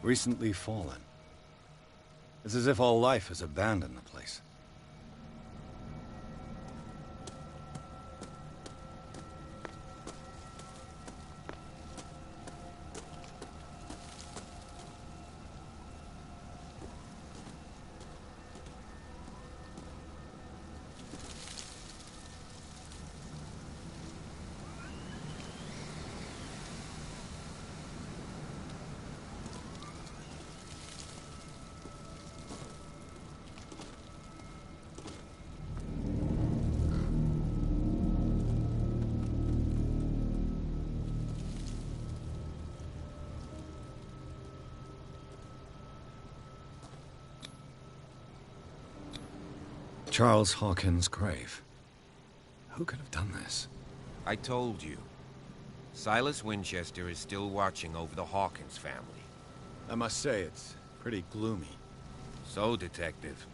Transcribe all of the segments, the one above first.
Recently fallen. It's as if all life has abandoned the place. Charles Hawkins' grave. Who could have done this? I told you. Silas Winchester is still watching over the Hawkins family. I must say, it's pretty gloomy. So, Detective,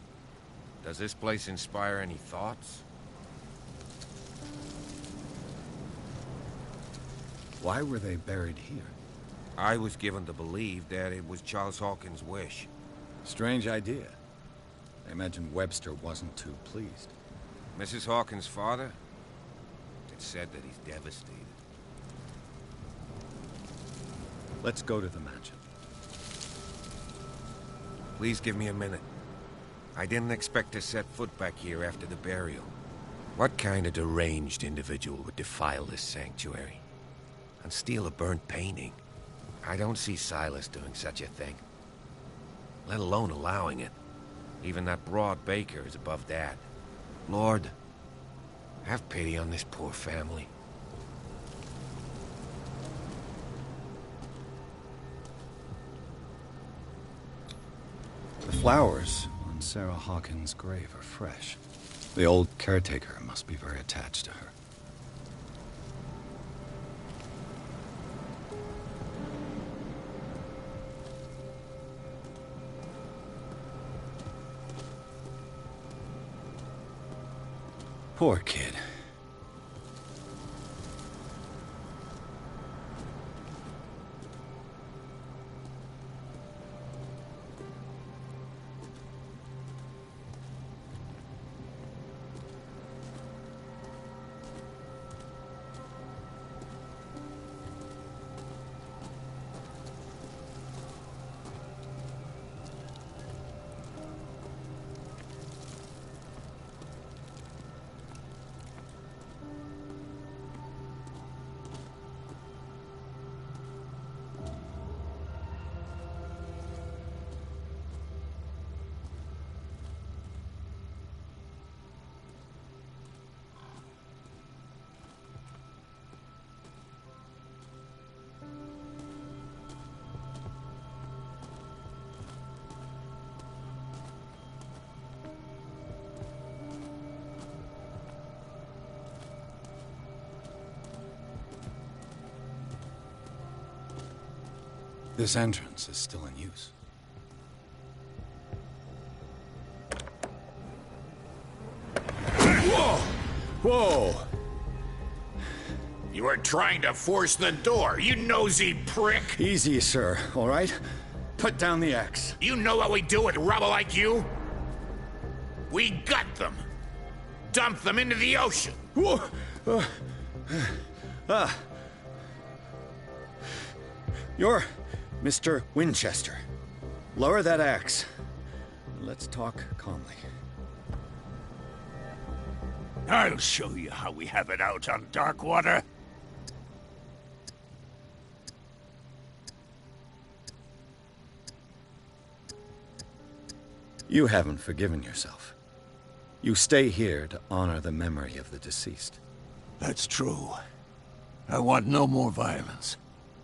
does this place inspire any thoughts? Why were they buried here? I was given to believe that it was Charles Hawkins' wish. Strange idea. I imagine Webster wasn't too pleased. Mrs. Hawkins' father? It's said that he's devastated. Let's go to the mansion. Please give me a minute. I didn't expect to set foot back here after the burial. What kind of deranged individual would defile this sanctuary? And steal a burnt painting? I don't see Silas doing such a thing. Let alone allowing it. Even that broad baker is above that. Lord, have pity on this poor family. The flowers on Sarah Hawkins' grave are fresh. The old caretaker must be very attached to her. Poor kid. This entrance is still in use. Whoa! Whoa! You were trying to force the door, you nosy prick! Easy, sir, all right? Put down the axe. You know what we do with rubble like you? We gut them. Dump them into the ocean. Whoa! You're Mr. Winchester. Lower that axe. Let's talk calmly. I'll show you how we have it out on Darkwater. You haven't forgiven yourself. You stay here to honor the memory of the deceased. That's true. I want no more violence.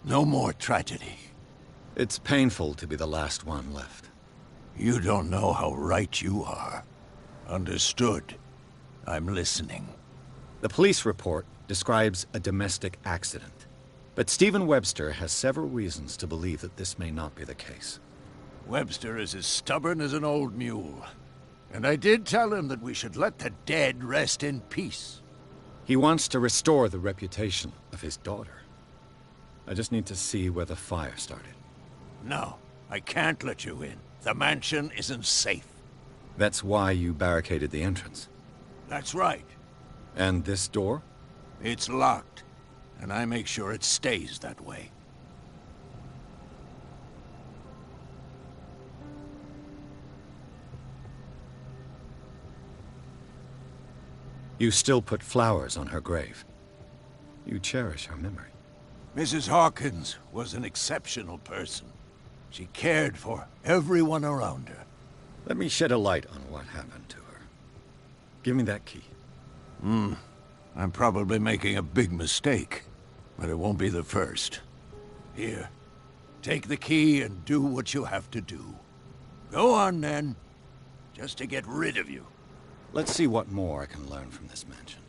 No more tragedy. It's painful to be the last one left. You don't know how right you are. Understood. I'm listening. The police report describes a domestic accident, but Stephen Webster has several reasons to believe that this may not be the case. Webster is as stubborn as an old mule. And I did tell him that we should let the dead rest in peace. He wants to restore the reputation of his daughter. I just need to see where the fire started. No. I can't let you in. The mansion isn't safe. That's why you barricaded the entrance. That's right. And this door? It's locked, and I make sure it stays that way. You still put flowers on her grave. You cherish her memory. Mrs. Hawkins was an exceptional person. She cared for everyone around her. Let me shed a light on what happened to her. Give me that key. I'm probably making a big mistake, but it won't be the first. Here, take the key and do what you have to do. Go on, then. Just to get rid of you. Let's see what more I can learn from this mansion.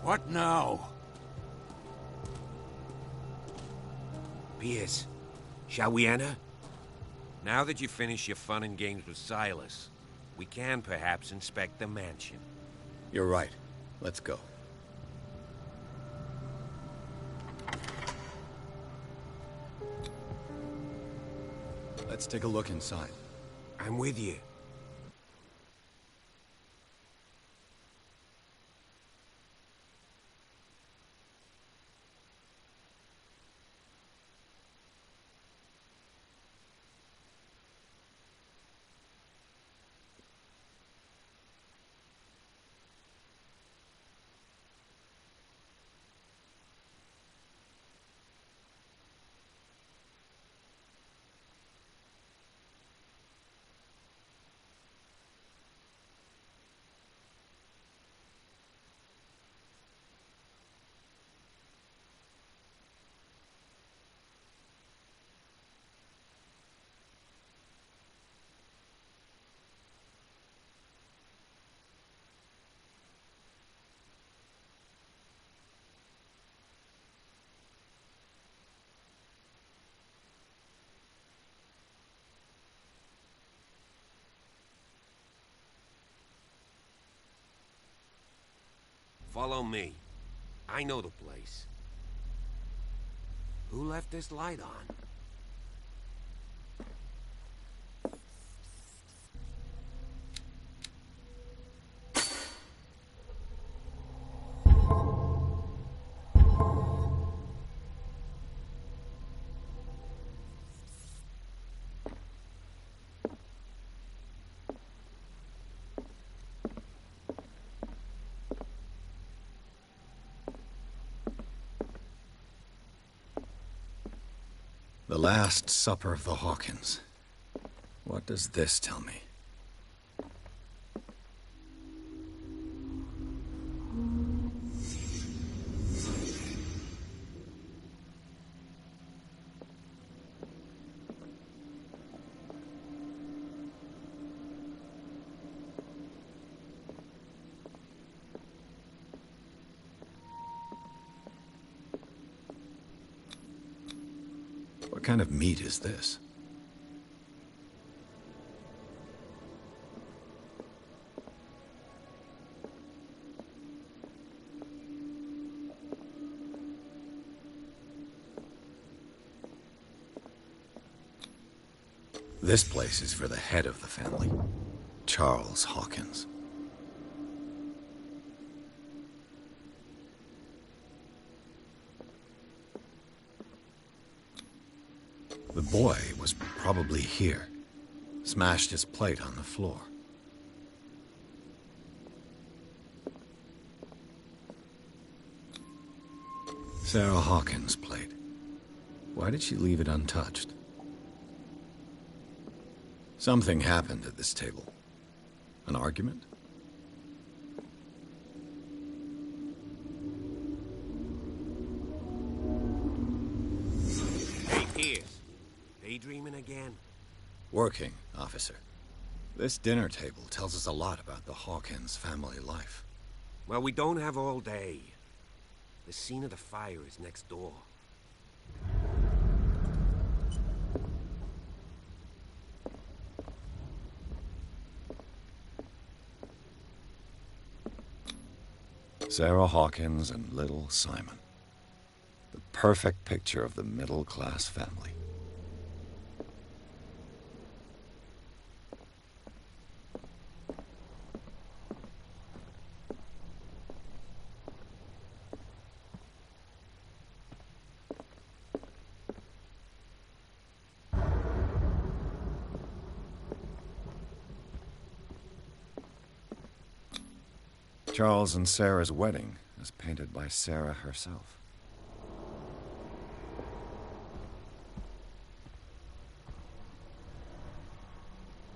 What now? Pierce, shall we enter? Now that you finish your fun and games with Silas, we can perhaps inspect the mansion. You're right. Let's go. Let's take a look inside. I'm with you. Follow me. I know the place. Who left this light on? The Last Supper of the Hawkins. What does this tell me? What kind of meat is this? This place is for the head of the family, Charles Hawkins. The boy was probably here. Smashed his plate on the floor. Sarah Hawkins' plate. Why did she leave it untouched? Something happened at this table. An argument? Hey, Pierce. Daydreaming again? Working, officer. This dinner table tells us a lot about the Hawkins family life. Well, we don't have all day. The scene of the fire is next door. Sarah Hawkins and little Simon. The perfect picture of the middle-class family. Charles and Sarah's wedding is painted by Sarah herself.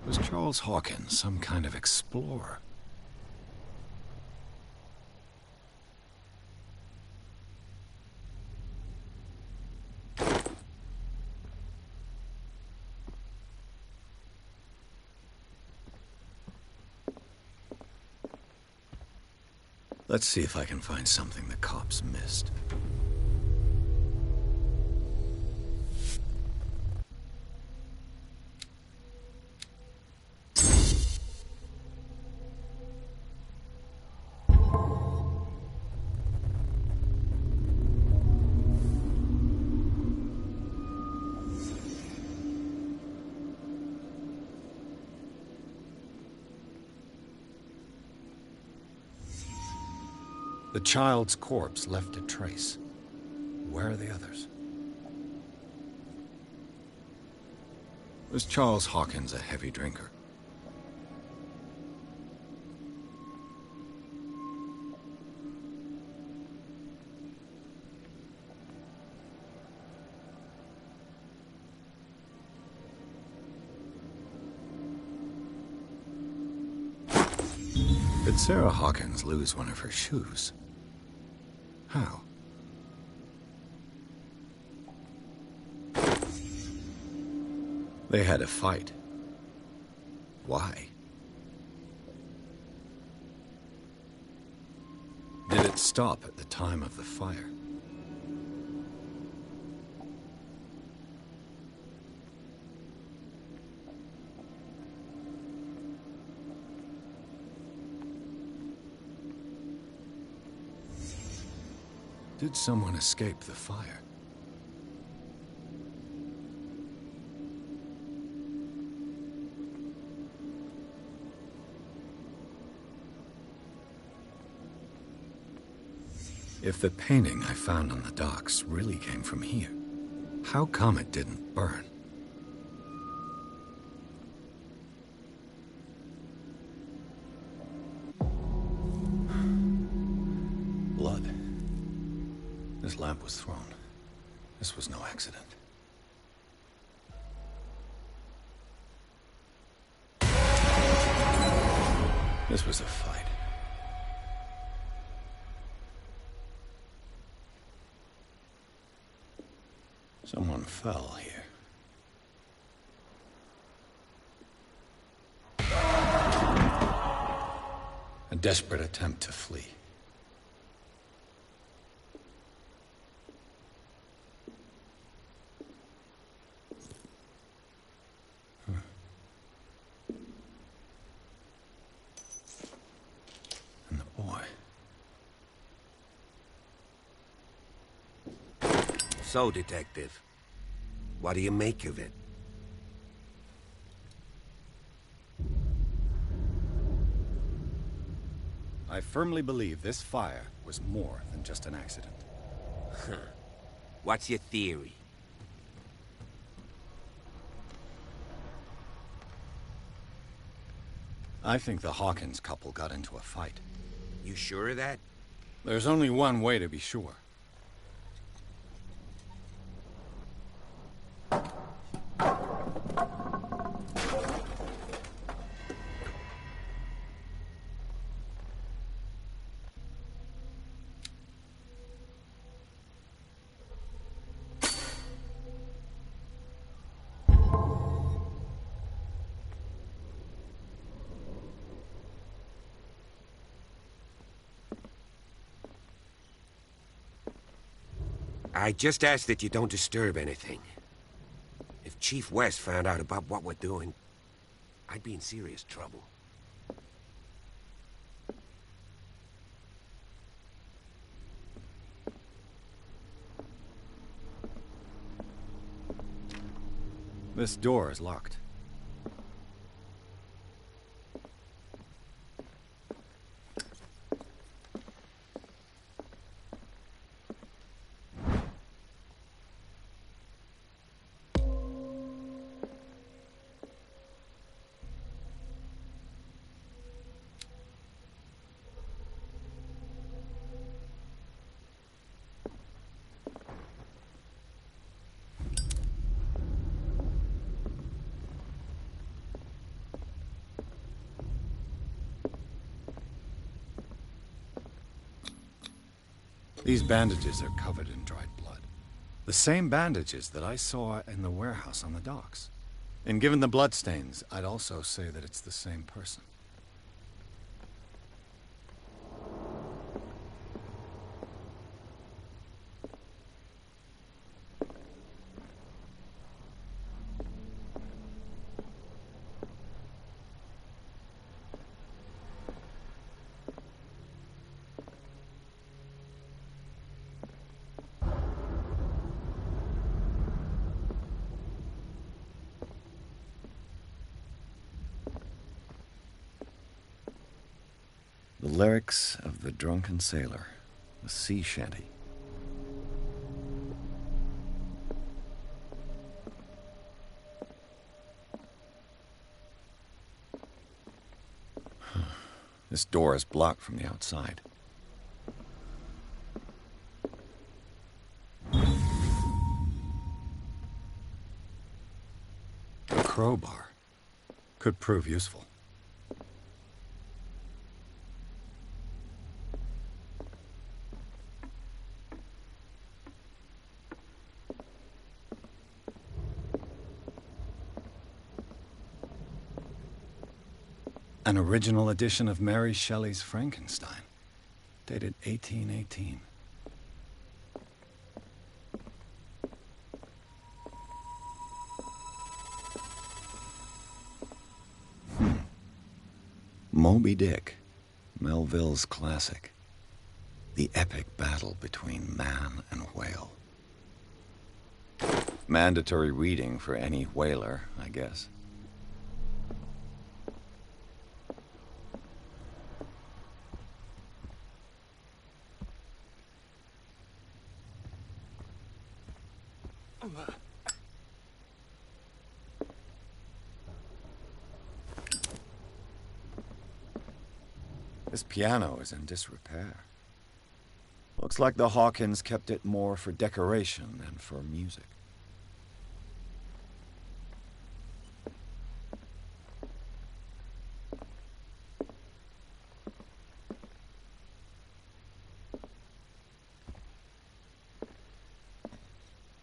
Was Charles Hawkins some kind of explorer? Let's see if I can find something the cops missed. The child's corpse left a trace. Where are the others? Was Charles Hawkins a heavy drinker? Did Sarah Hawkins lose one of her shoes? How? They had a fight. Why? Did it stop at the time of the fire? Did someone escape the fire? If the painting I found on the docks really came from here, how come it didn't burn? Blood. This lamp was thrown. This was no accident. This was a fight. Someone fell here. A desperate attempt to flee. And the boy. So, Detective, what do you make of it? I firmly believe this fire was more than just an accident. What's your theory? I think the Hawkins couple got into a fight. You sure of that? There's only one way to be sure. I just ask that you don't disturb anything. If Chief West found out about what we're doing, I'd be in serious trouble. This door is locked. These bandages are covered in dried blood. The same bandages that I saw in the warehouse on the docks. And given the bloodstains, I'd also say that it's the same person. The lyrics of the drunken sailor, a sea shanty. This door is blocked from the outside. A crowbar could prove useful. An original edition of Mary Shelley's Frankenstein, dated 1818. Moby Dick, Melville's classic. The epic battle between man and whale. Mandatory reading for any whaler, I guess. This piano is in disrepair. Looks like the Hawkins kept it more for decoration than for music.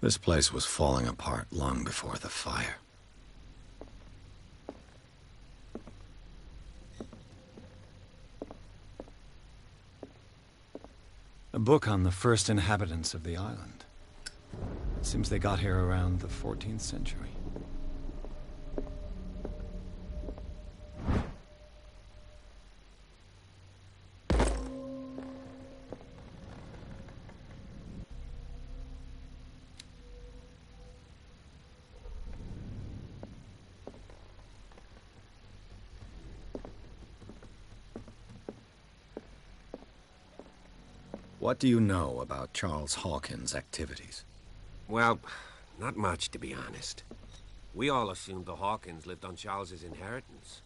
This place was falling apart long before the fire. A book on the first inhabitants of the island. Seems they got here around the 14th century. What do you know about Charles Hawkins' activities? Well, not much, to be honest. We all assumed the Hawkins lived on Charles's inheritance.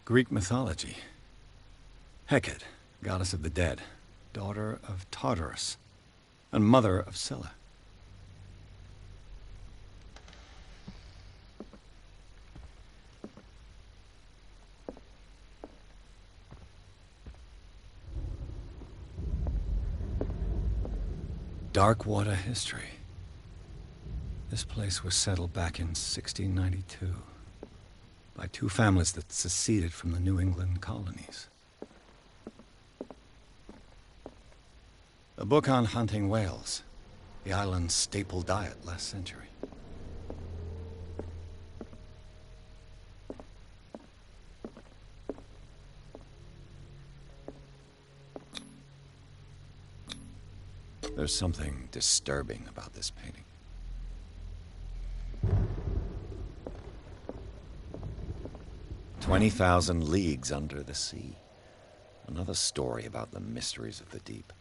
Greek mythology. Hecate, goddess of the dead, daughter of Tartarus, and mother of Scylla. Dark water history. This place was settled back in 1692 by two families that seceded from the New England colonies. A book on hunting whales, the island's staple diet last century. There's something disturbing about this painting. 20,000 leagues under the sea. Another story about the mysteries of the deep.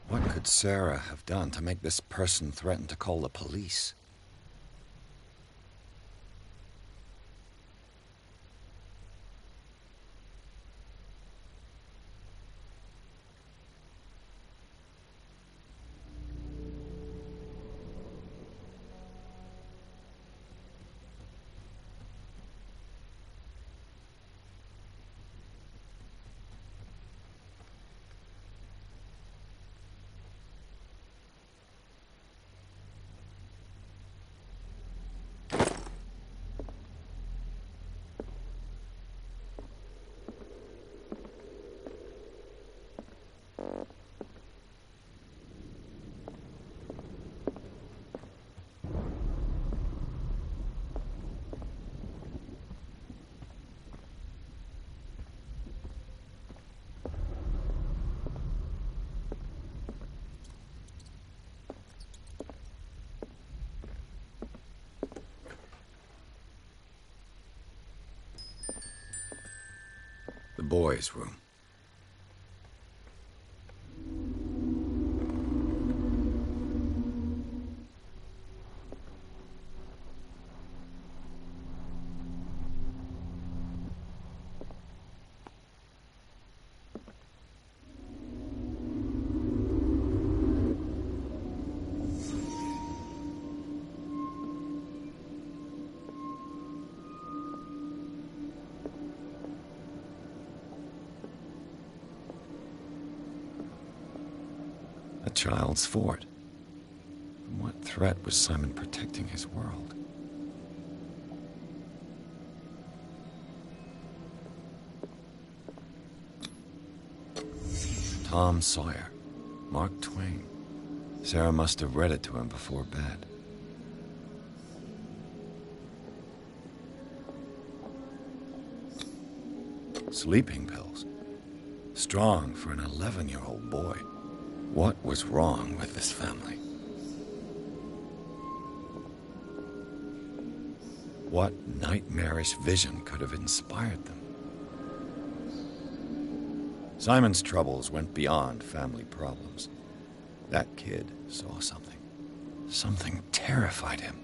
What could Sarah have done to make this person threaten to call the police? The boys' room. A child's fort. From what threat was Simon protecting his world? Tom Sawyer, Mark Twain. Sarah must have read it to him before bed. Sleeping pills. Strong for an 11-year-old boy. What was wrong with this family? What nightmarish vision could have inspired them? Simon's troubles went beyond family problems. That kid saw something. Something terrified him.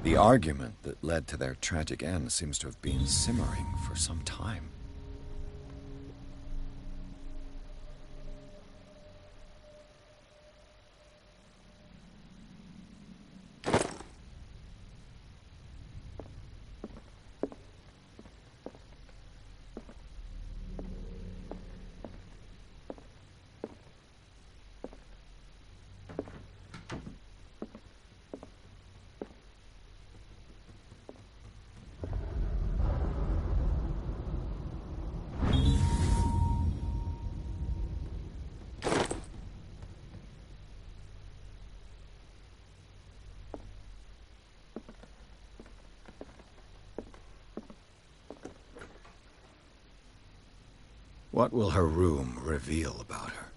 The argument that led to their tragic end seems to have been simmering for some time. What will her room reveal about her?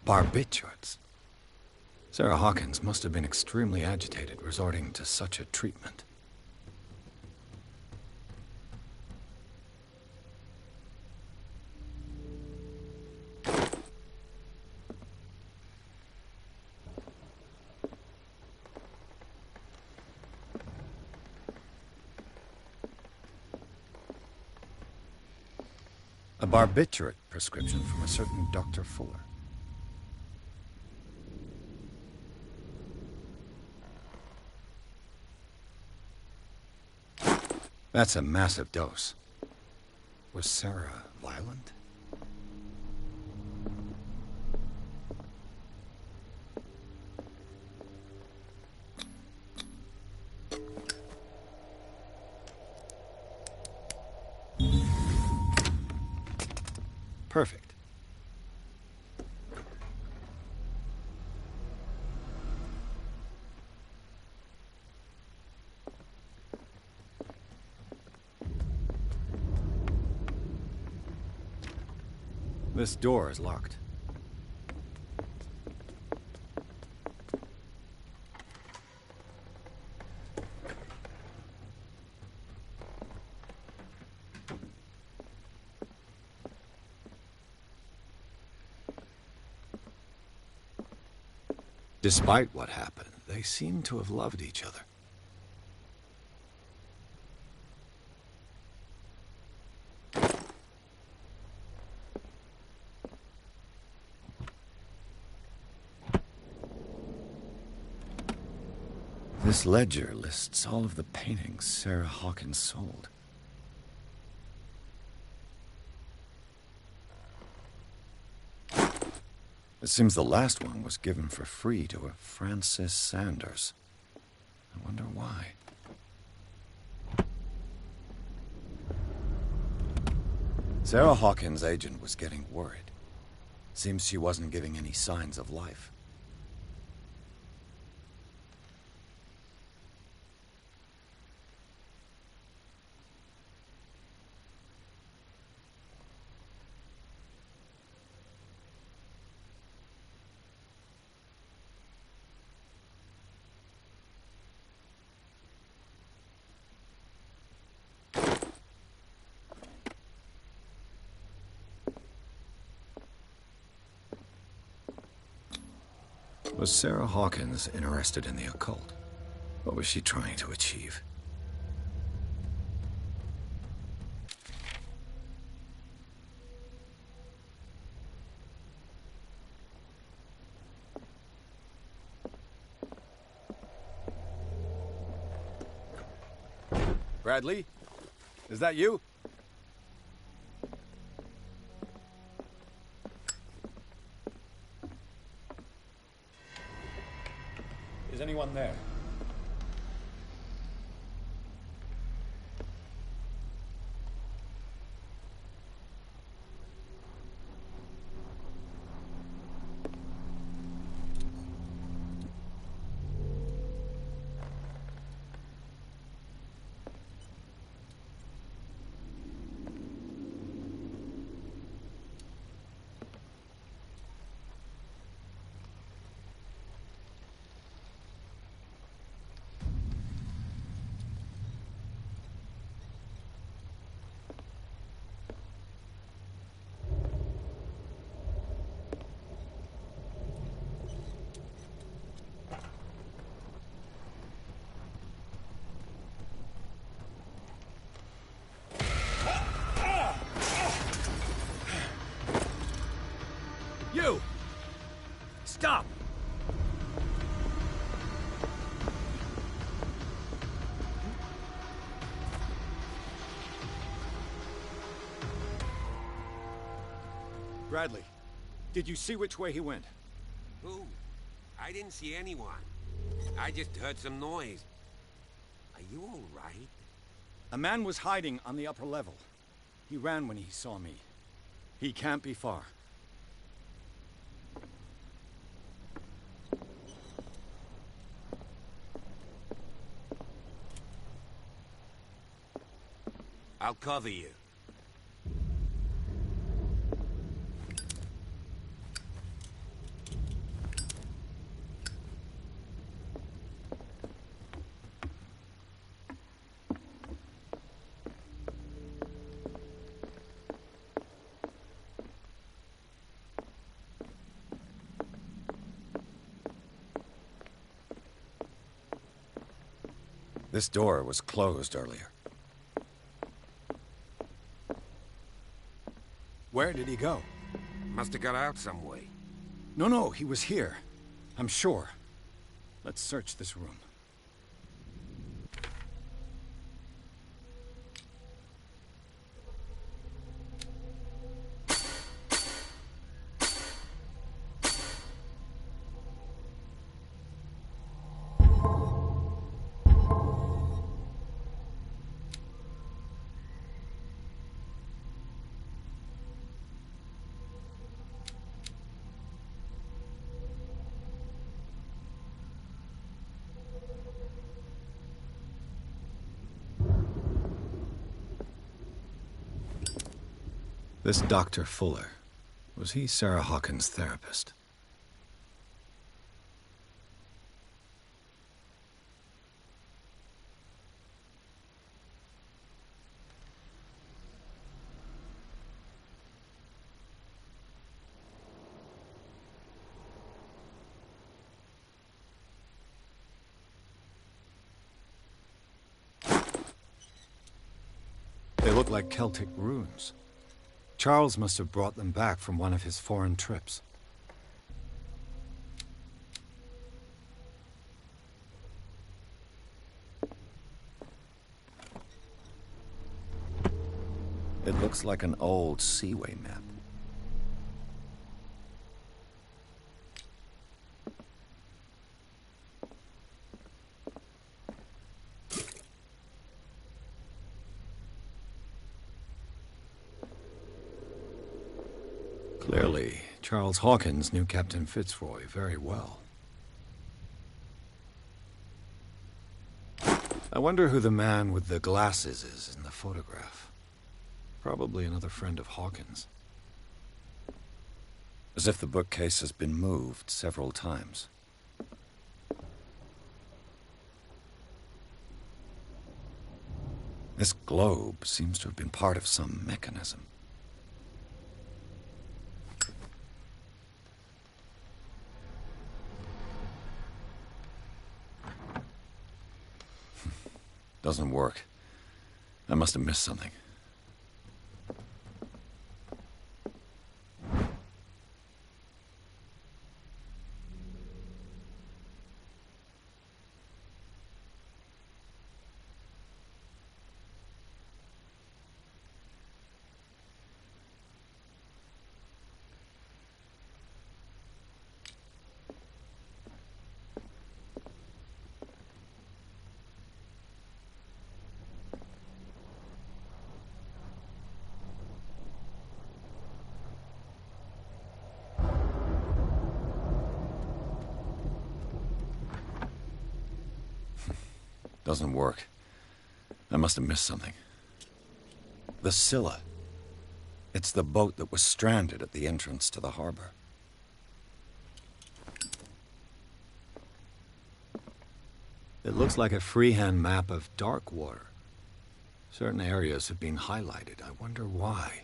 Barbiturates. Sarah Hawkins must have been extremely agitated, resorting to such a treatment. A barbiturate prescription from a certain Dr. Fuller. That's a massive dose. Was Sarah violent? Perfect. This door is locked. Despite what happened, they seem to have loved each other. This ledger lists all of the paintings Sarah Hawkins sold. It seems the last one was given for free to a Francis Sanders. I wonder why. Sarah Hawkins' agent was getting worried. Seems she wasn't giving any signs of life. Was Sarah Hawkins interested in the occult? What was she trying to achieve? Bradley? Is that you? Is anyone there? You! Stop! Bradley, did you see which way he went? Who? I didn't see anyone. I just heard some noise. Are you all right? A man was hiding on the upper level. He ran when he saw me. He can't be far. I'll cover you. This door was closed earlier. Where did he go? Must have got out some way. No, he was here. I'm sure. Let's search this room. This Dr. Fuller, was he Sarah Hawkins' therapist? They look like Celtic runes. Charles must have brought them back from one of his foreign trips. It looks like an old seaway map. Clearly, Charles Hawkins knew Captain Fitzroy very well. I wonder who the man with the glasses is in the photograph. Probably another friend of Hawkins. As if the bookcase has been moved several times. This globe seems to have been part of some mechanism. Doesn't work. I must have missed something. Doesn't work. I must have missed something. The Scylla. It's the boat that was stranded at the entrance to the harbor. It looks like a freehand map of dark water. Certain areas have been highlighted. I wonder why.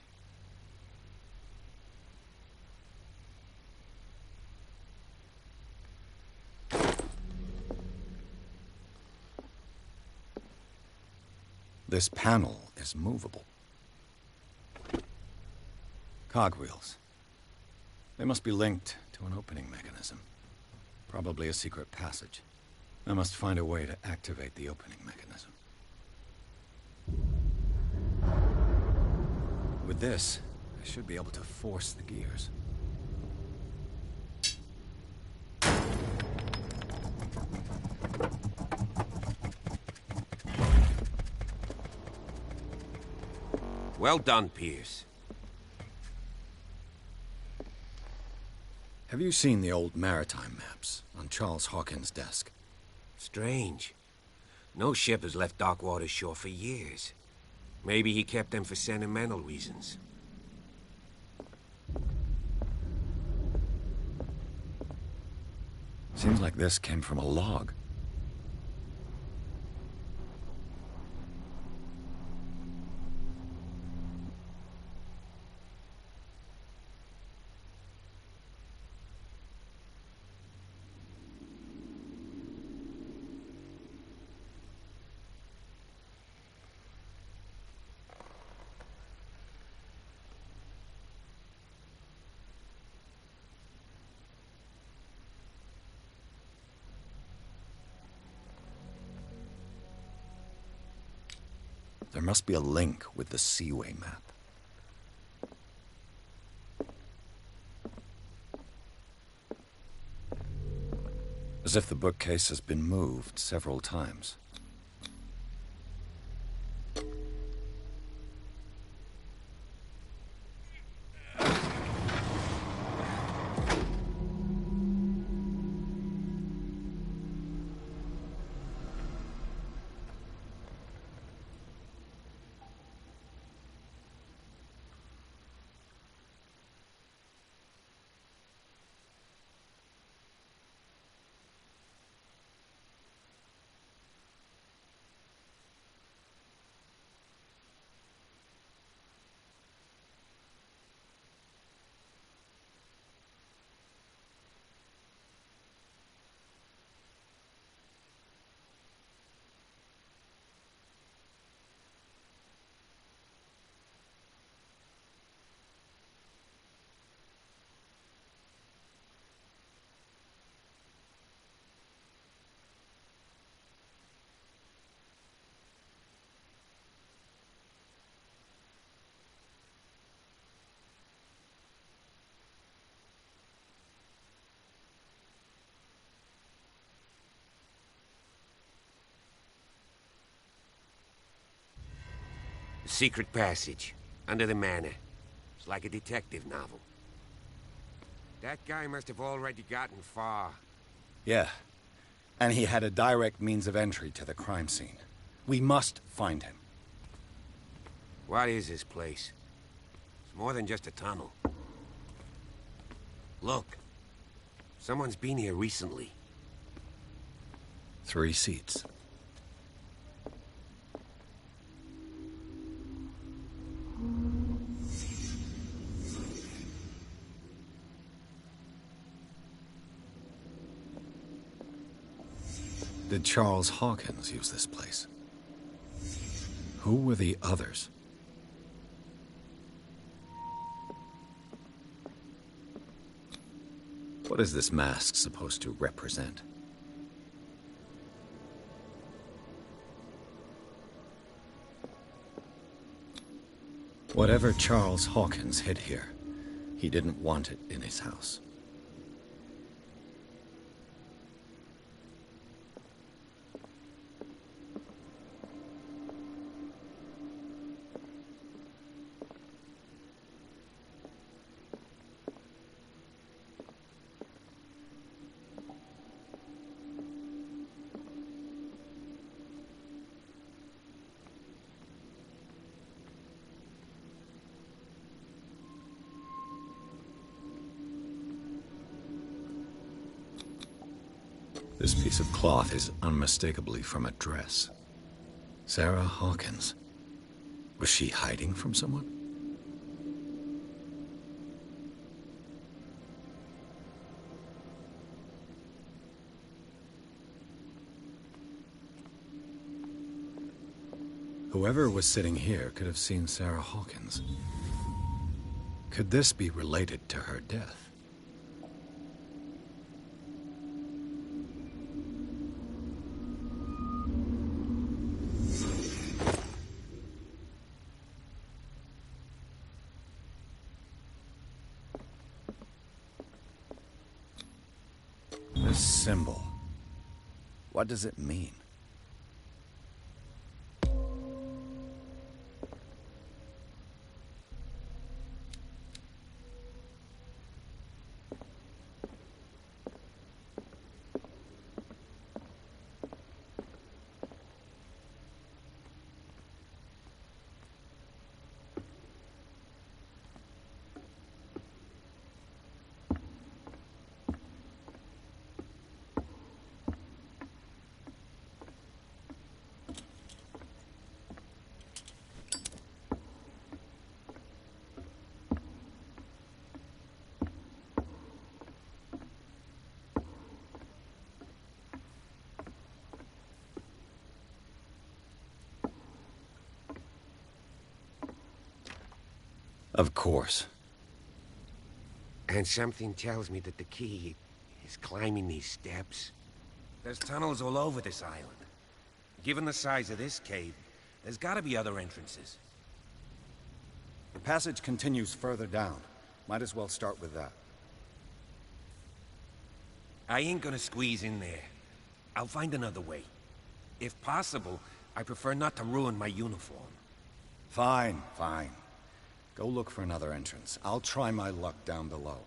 This panel is movable. Cogwheels. They must be linked to an opening mechanism. Probably a secret passage. I must find a way to activate the opening mechanism. With this, I should be able to force the gears. Well done, Pierce. Have you seen the old maritime maps on Charles Hawkins' desk? Strange. No ship has left Darkwater shore for years. Maybe he kept them for sentimental reasons. Seems like this came from a log. There must be a link with the Seaway map. As if the bookcase has been moved several times. The secret passage, under the manor. It's like a detective novel. That guy must have already gotten far. Yeah, and he had a direct means of entry to the crime scene. We must find him. What is this place? It's more than just a tunnel. Look. Someone's been here recently. 3 seats. Did Charles Hawkins use this place? Who were the others? What is this mask supposed to represent? Whatever Charles Hawkins hid here, he didn't want it in his house. This piece of cloth is unmistakably from a dress. Sarah Hawkins. Was she hiding from someone? Whoever was sitting here could have seen Sarah Hawkins. Could this be related to her death? This symbol. What does it mean? Of course. And something tells me that the key is climbing these steps. There's tunnels all over this island. Given the size of this cave, there's gotta be other entrances. The passage continues further down. Might as well start with that. I ain't gonna squeeze in there. I'll find another way. If possible, I prefer not to ruin my uniform. Fine, fine. Go look for another entrance. I'll try my luck down below.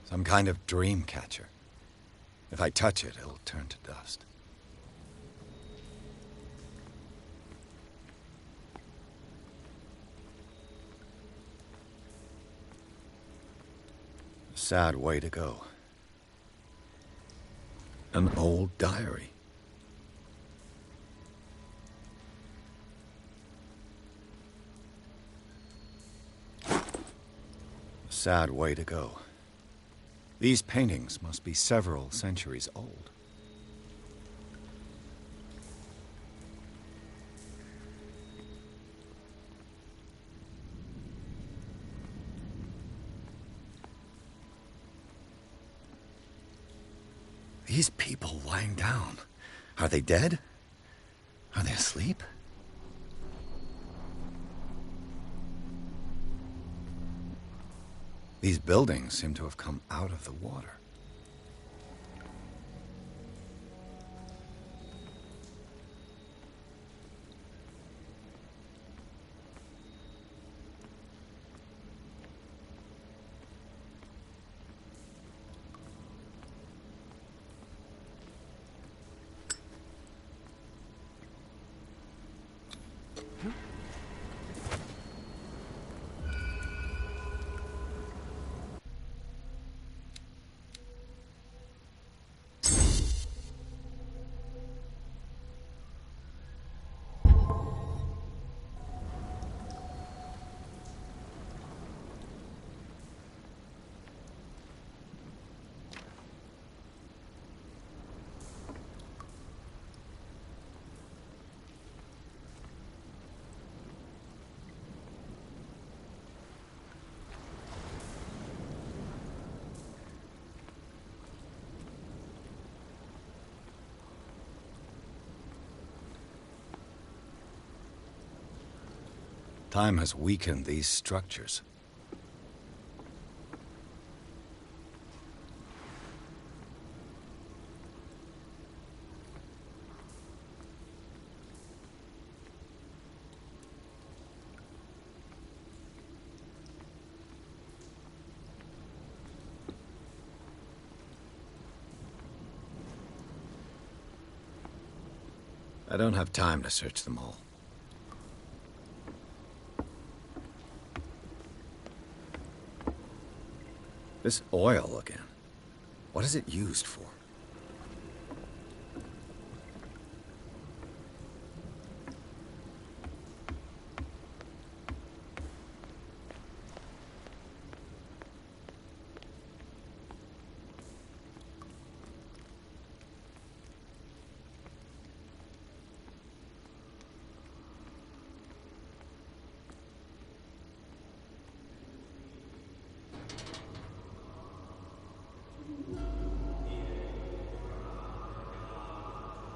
Some kind of dream catcher. If I touch it, it'll turn to dust. A sad way to go. An old diary. A sad way to go. These paintings must be several centuries old. These people lying down, are they dead? Are they asleep? These buildings seem to have come out of the water. Time has weakened these structures. I don't have time to search them all. This oil again. What is it used for?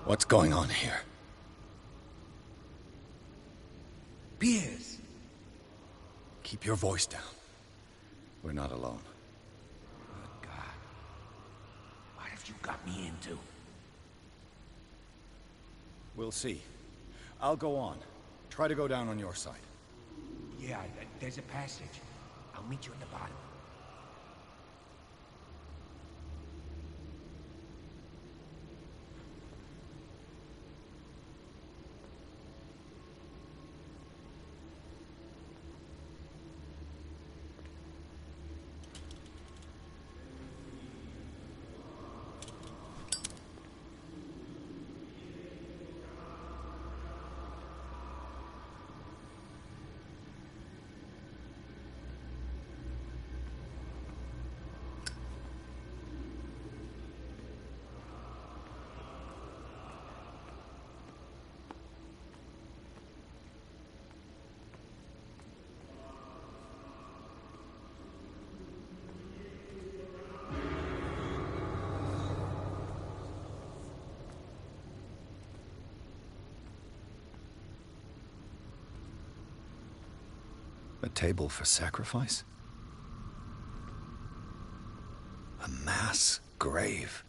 What's going on here? Beers! Keep your voice down. We're not alone. Good God. What have you got me into? We'll see. I'll go on. Try to go down on your side. Yeah, there's a passage. I'll meet you at the bottom. A table for sacrifice? A mass grave?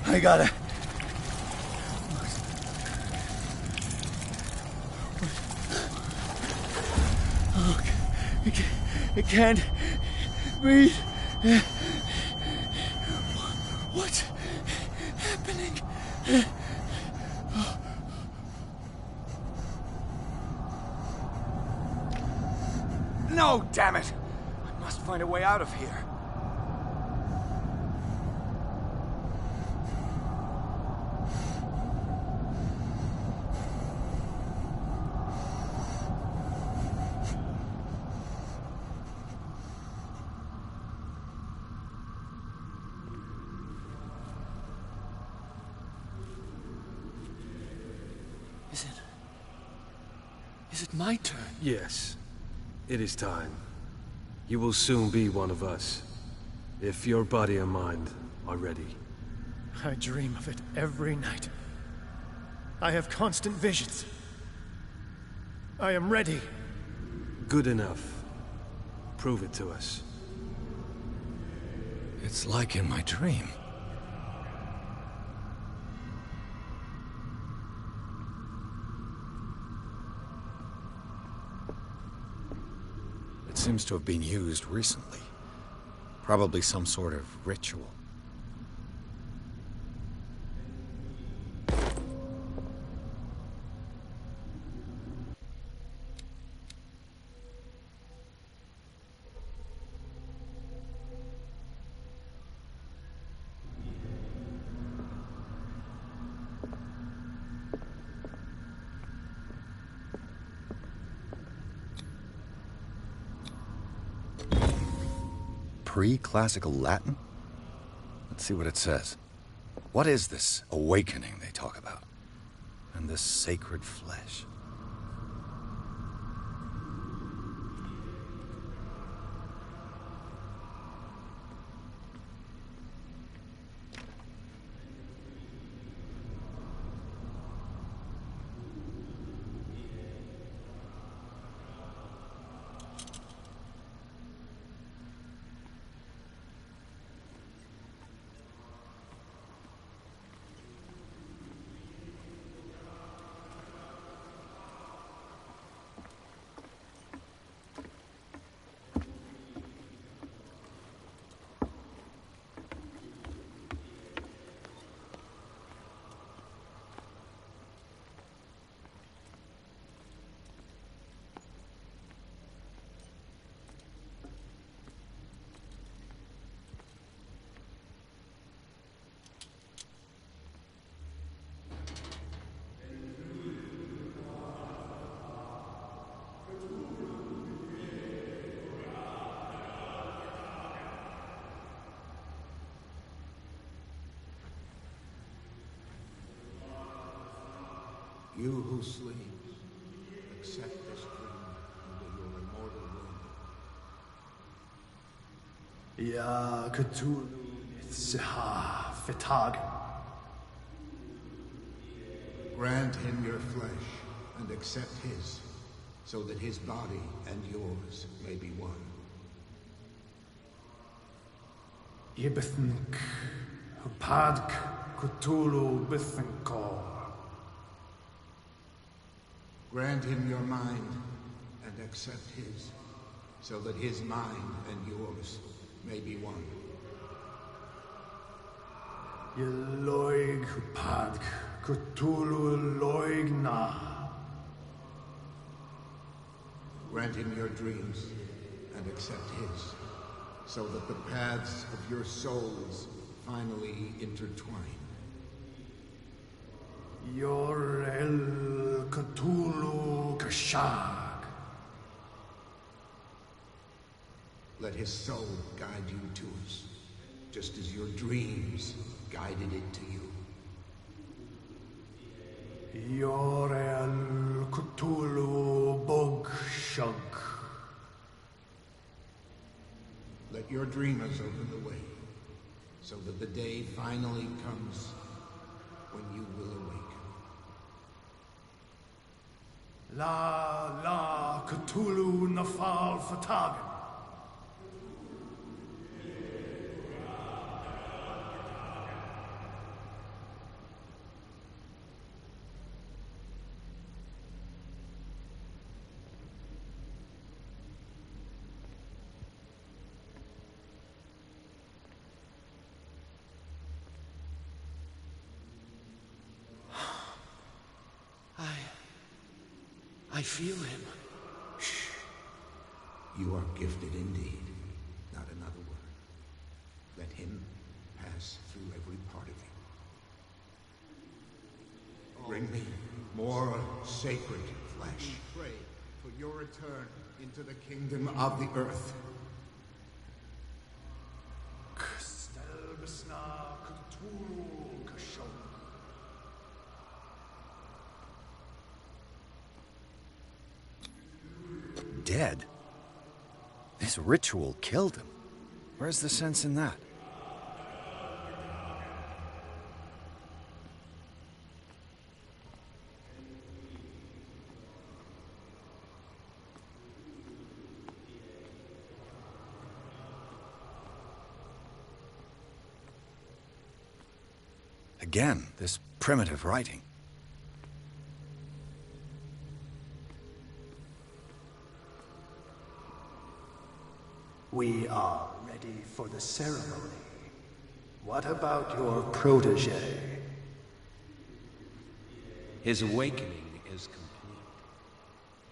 I got it. Oh, I can't breathe. What's happening? No, damn it! I must find a way out of here. Is it my turn? Yes. It is time. You will soon be one of us. If your body and mind are ready. I dream of it every night. I have constant visions. I am ready. Good enough. Prove it to us. It's like in my dream. It seems to have been used recently. Probably some sort of ritual. Pre-classical Latin? Let's see what it says. What is this awakening they talk about? And this sacred flesh? You who sleeps, accept this dream under your immortal wing. Ya Cthulhu Siha Fitag. Grant him your flesh and accept his, so that his body and yours may be one. Ibithink Padk Cthulhu Bithinkor. Grant him your mind and accept his, so that his mind and yours may be one. Yeloig Padk Cthulhu Loigna. Grant him your dreams and accept his, so that the paths of your souls finally intertwine. Yor El Cthulhu Kashag. Let his soul guide you to us, just as your dreams guided it to you. Yor El Cthulhu Bogshug. Let your dreamers open the way, so that the day finally comes when you will awaken. La Cthulhu Nafal Fatagan. I feel him. Shh. You are gifted indeed. Not another word. Let him pass through every part of you. Bring me more sacred flesh. We pray for your return into the kingdom of the earth. Dead? This ritual killed him. Where's the sense in that? Again, this primitive writing. We are ready for the ceremony. What about your protege? His awakening is complete.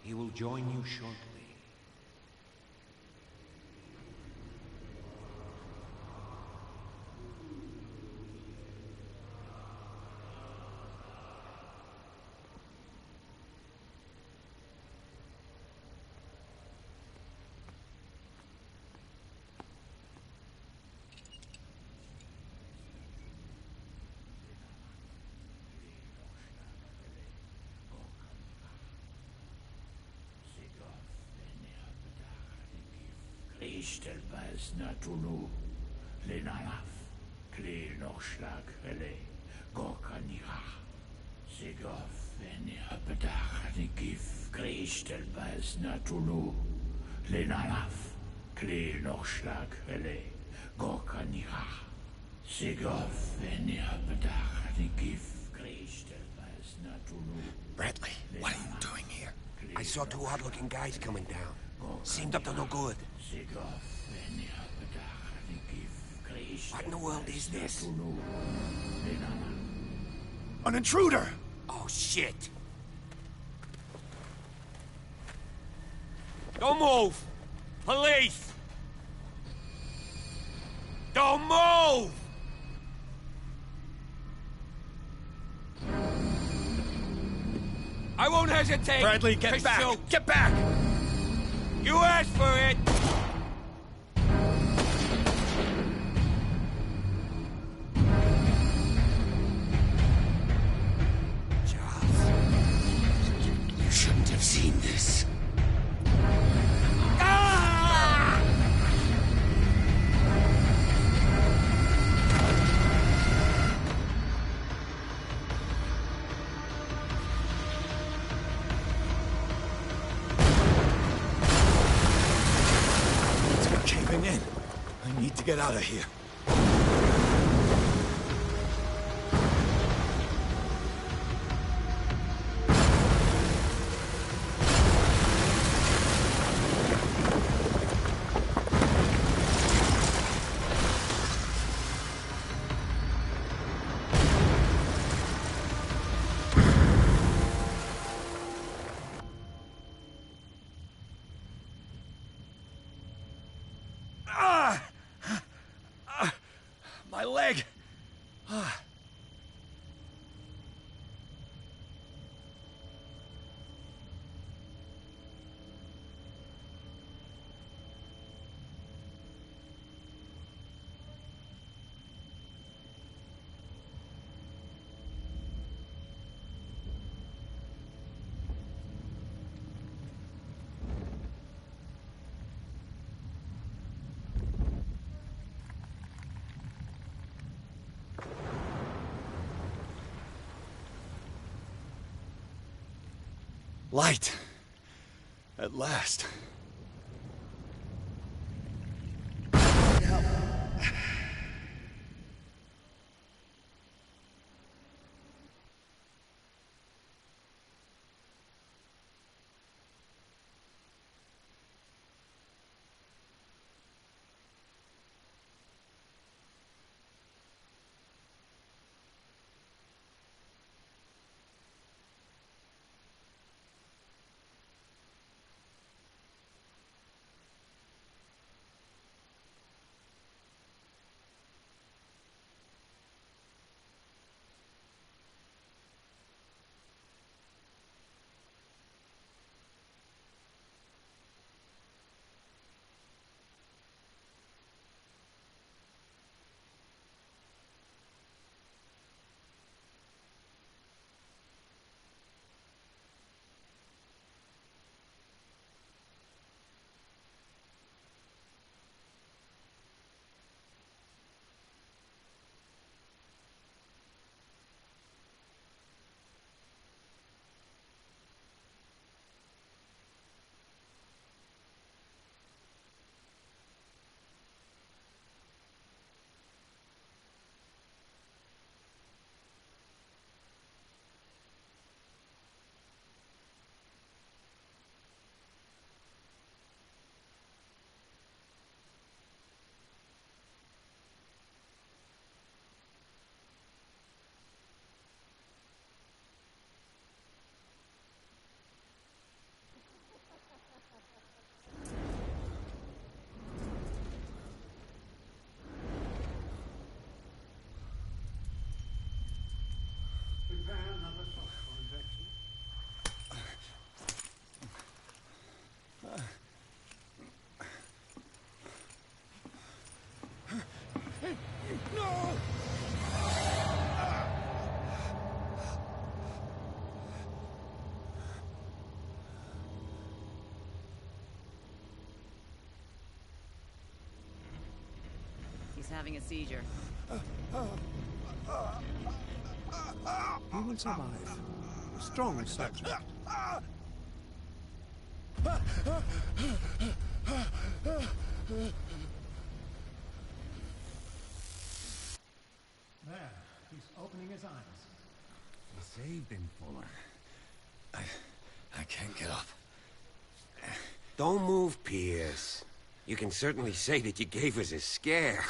He will join you shortly. Ishtelbaz Natulu, Lenalaf, Kle Nochschlag, Rele, Gorkanira, Segov, Venepedach, Nikif, Krishtelbaz Natulu, Lenalaf, Kle Nochschlag, Rele, Gorkanira, Segov, Venepedach, Nikif, Krishtelbaz Natulu. Bradley, what are you doing here? I saw two odd-looking guys coming down. Seemed up to no good. What in the world is this? An intruder! Oh, shit! Don't move! Police! Don't move! I won't hesitate! Bradley, get back! Shoot. Get back! You asked for it! Charles. to get out of here. My leg! Light. At last. He's having a seizure. He will survive. Strong subject. There, he's opening his eyes. You saved him, Fuller. I can't get up. Don't move, Pierce. You can certainly say that you gave us a scare.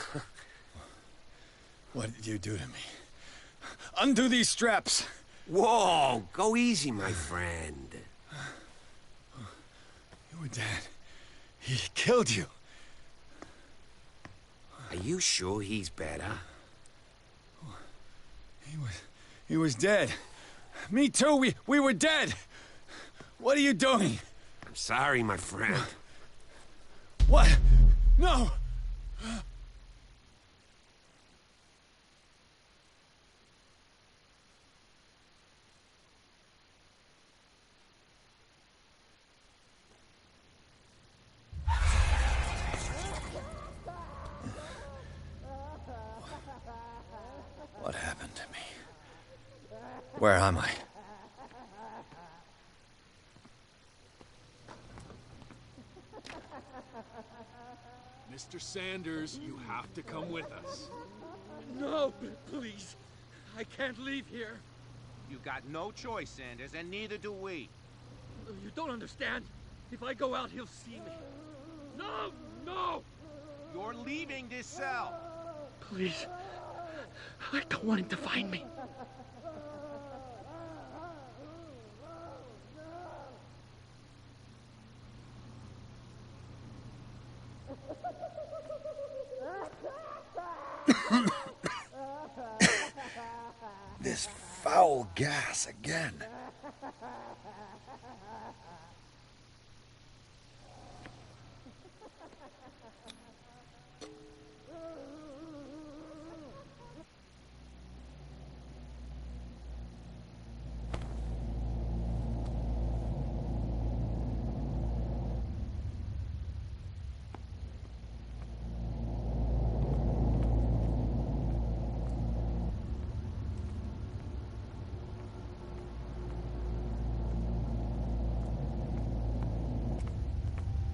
What did you do to me? Undo these straps! Whoa! Go easy, my friend. You were dead. He killed you. Are you sure he's better? He was dead. Me too, we were dead! What are you doing? I'm sorry, my friend. What? No! What happened to me? Where am I? Mr. Sanders, you have to come with us. No, please. I can't leave here. You got no choice, Sanders, and neither do we. You don't understand. If I go out, he'll see me. No! No! You're leaving this cell. Please. I don't want him to find me. This foul gas again.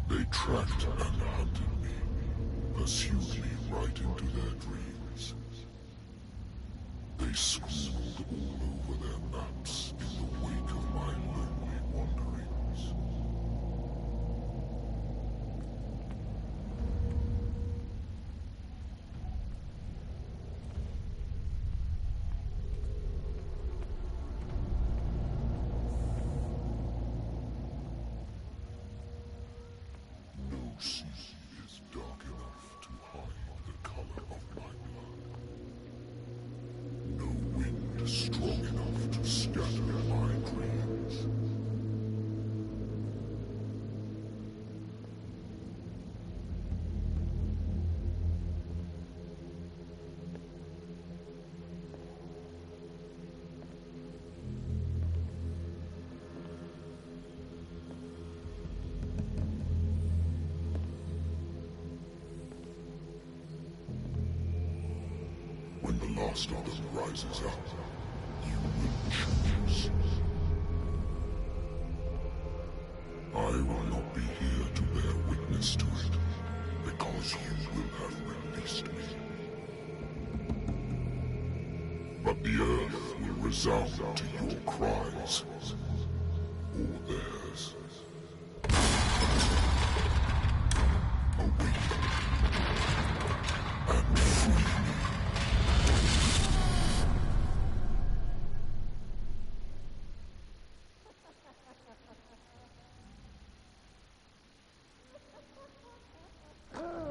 They tracked and hunted me, pursued me right into their dreams. They scrawled all over their maps in the wake of my lonely wanderings. No sea is dark enough to hide the color of my blood. No wind strong enough to scatter my dreams. When the last of them rises up, you will choose. I will not be here to bear witness to it, because you will have released me. But the earth will resound to your cries, or theirs. Awake and free me.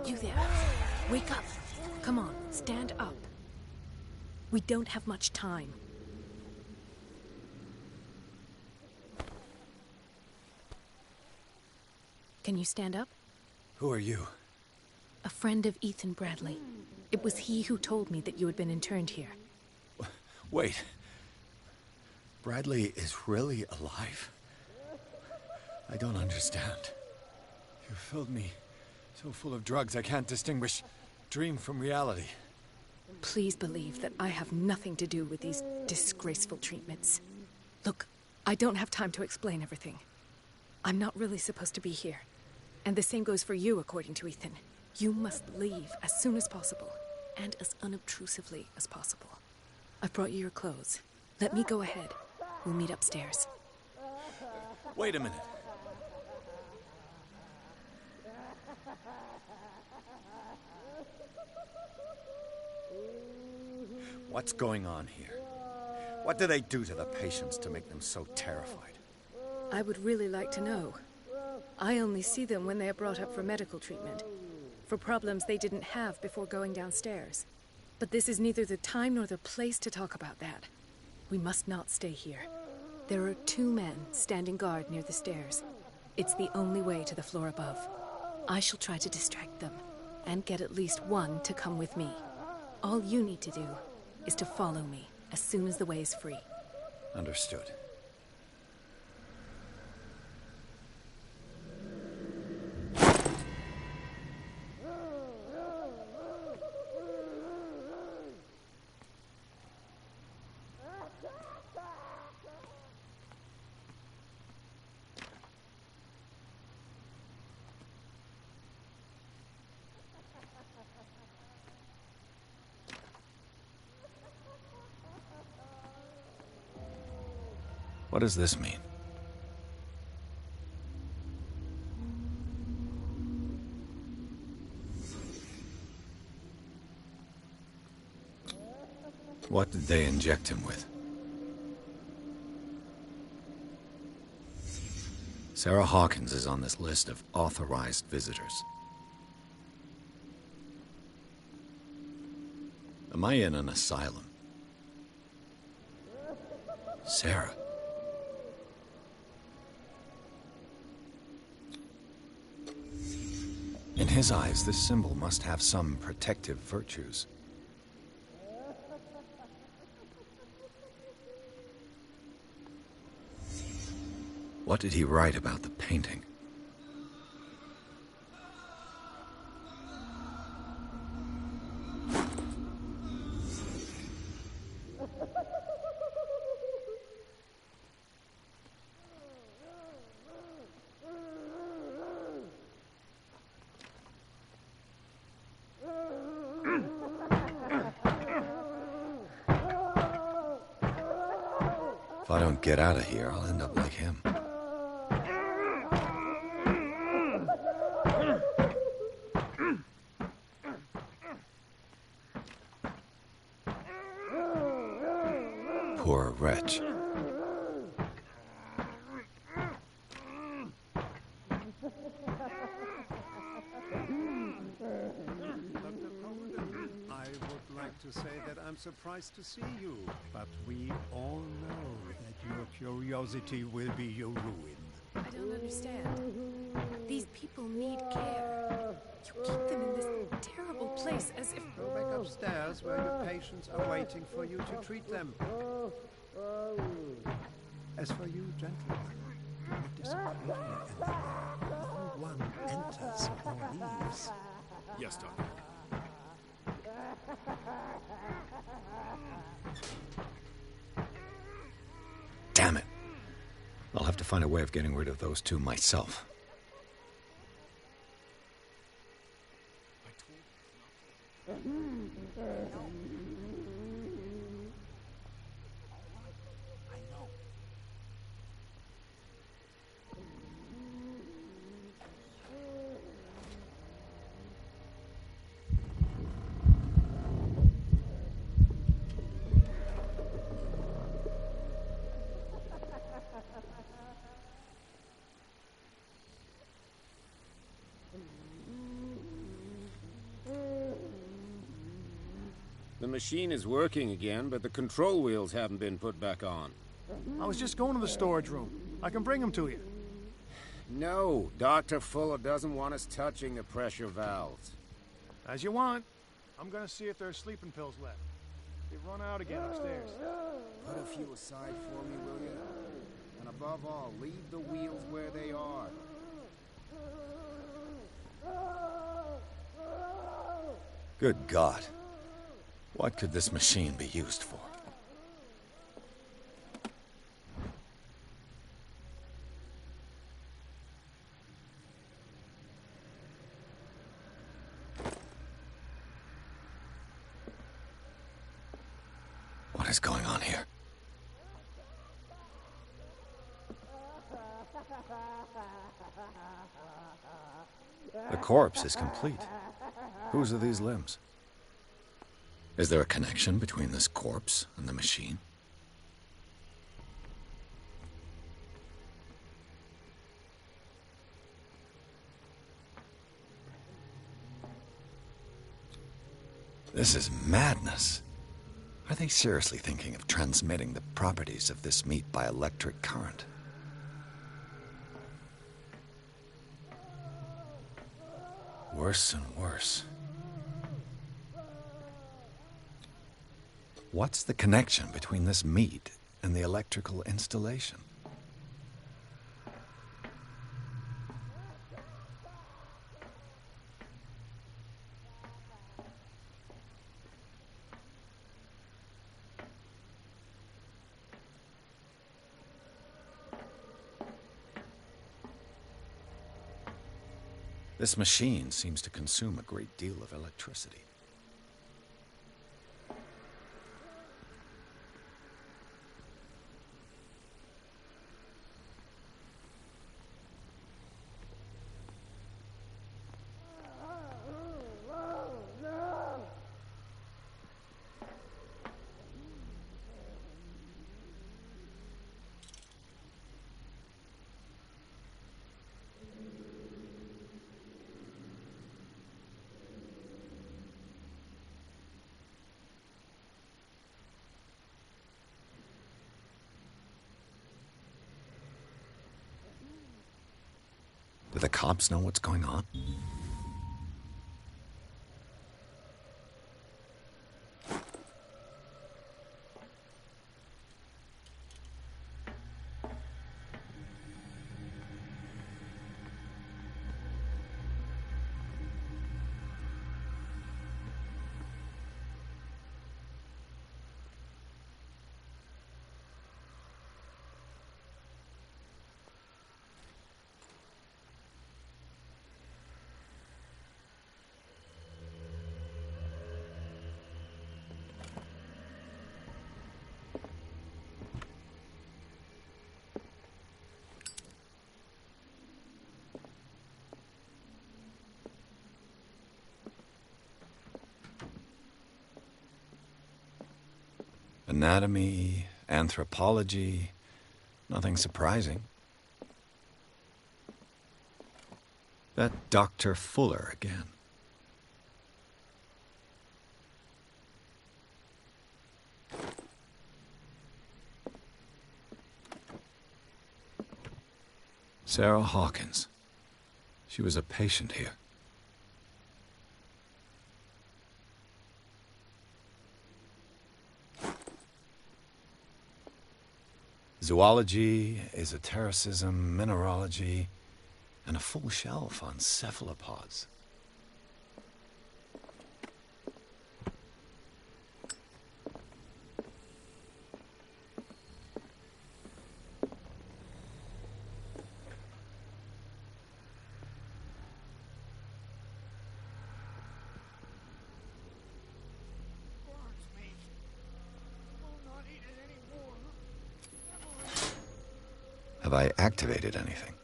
You there. Wake up. Come on, stand up. We don't have much time. Can you stand up? Who are you? A friend of Ethan Bradley. It was he who told me that you had been interned here. Wait. Bradley is really alive? I don't understand. You filled me so full of drugs I can't distinguish dream from reality. Please believe that I have nothing to do with these disgraceful treatments. Look, I don't have time to explain everything. I'm not really supposed to be here. And the same goes for you, according to Ethan. You must leave as soon as possible, and as unobtrusively as possible. I've brought you your clothes. Let me go ahead. We'll meet upstairs. Wait a minute. What's going on here? What do they do to the patients to make them so terrified? I would really like to know. I only see them when they are brought up for medical treatment, for problems they didn't have before going downstairs. But this is neither the time nor the place to talk about that. We must not stay here. There are 2 men standing guard near the stairs. It's the only way to the floor above. I shall try to distract them, and get at least one to come with me. All you need to do is to follow me as soon as the way is free. Understood. What does this mean? What did they inject him with? Sarah Hawkins is on this list of authorized visitors. Am I in an asylum? Sarah. In his eyes, this symbol must have some protective virtues. What did he write about the painting? If I don't get out of here, I'll end up like him. Poor wretch. I would like to say that I'm surprised to see you, but we all know that your curiosity will be your ruin. I don't understand. These people need care. You keep them in this terrible place as if... Go back upstairs where your patients are waiting for you to treat them. As for you, gentlemen, you disappear here and there. No one enters or leaves. Yes, Doctor. Damn it. I'll have to find a way of getting rid of those two myself. The machine is working again, but the control wheels haven't been put back on. I was just going to the storage room. I can bring them to you. No, Dr. Fuller doesn't want us touching the pressure valves. As you want. I'm gonna see if there's sleeping pills left. They've run out again upstairs. Put a few aside for me, will you? And above all, leave the wheels where they are. Good God. What could this machine be used for? What is going on here? The corpse is complete. Whose are these limbs? Is there a connection between this corpse and the machine? This is madness. Are they seriously thinking of transmitting the properties of this meat by electric current? Worse and worse. What's the connection between this meat and the electrical installation? This machine seems to consume a great deal of electricity. Do the cops know what's going on? Anatomy, anthropology, nothing surprising. That Dr. Fuller again. Sarah Hawkins. She was a patient here. Zoology, esotericism, mineralogy, and a full shelf on cephalopods. Have I activated anything?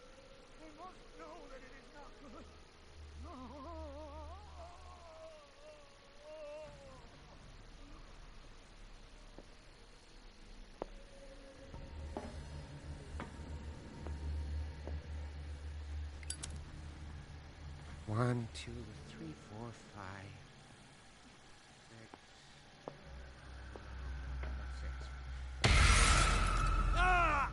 One, two, three, four, five, six. Ah!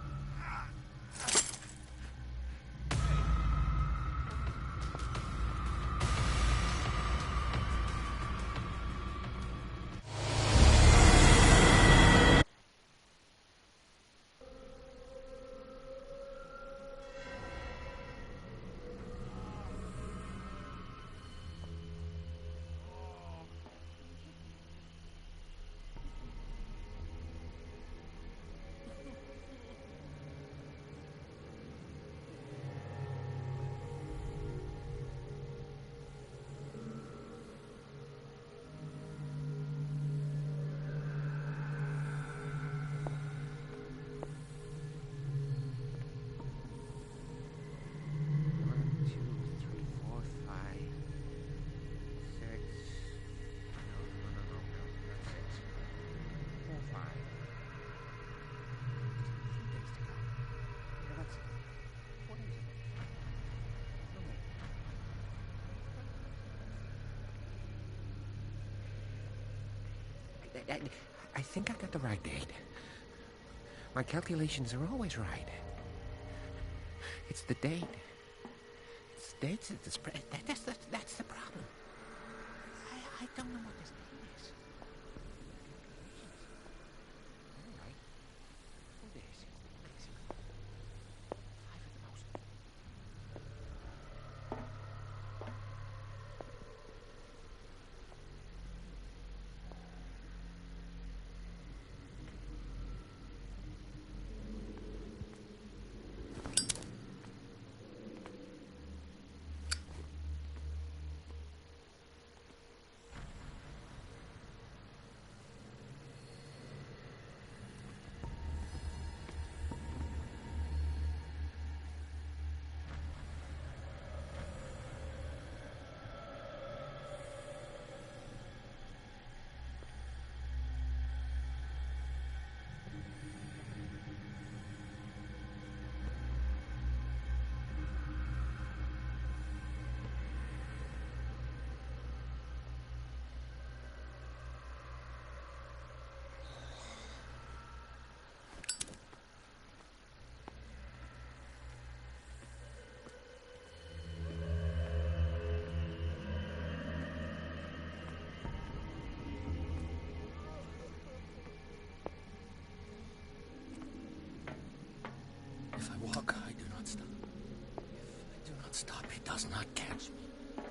I think I got the right date. My calculations are always right. It's the date. It's the dates. That's the problem. I don't know what this date is. All right. 4 days. Maximum. 5 at the most. does not catch me.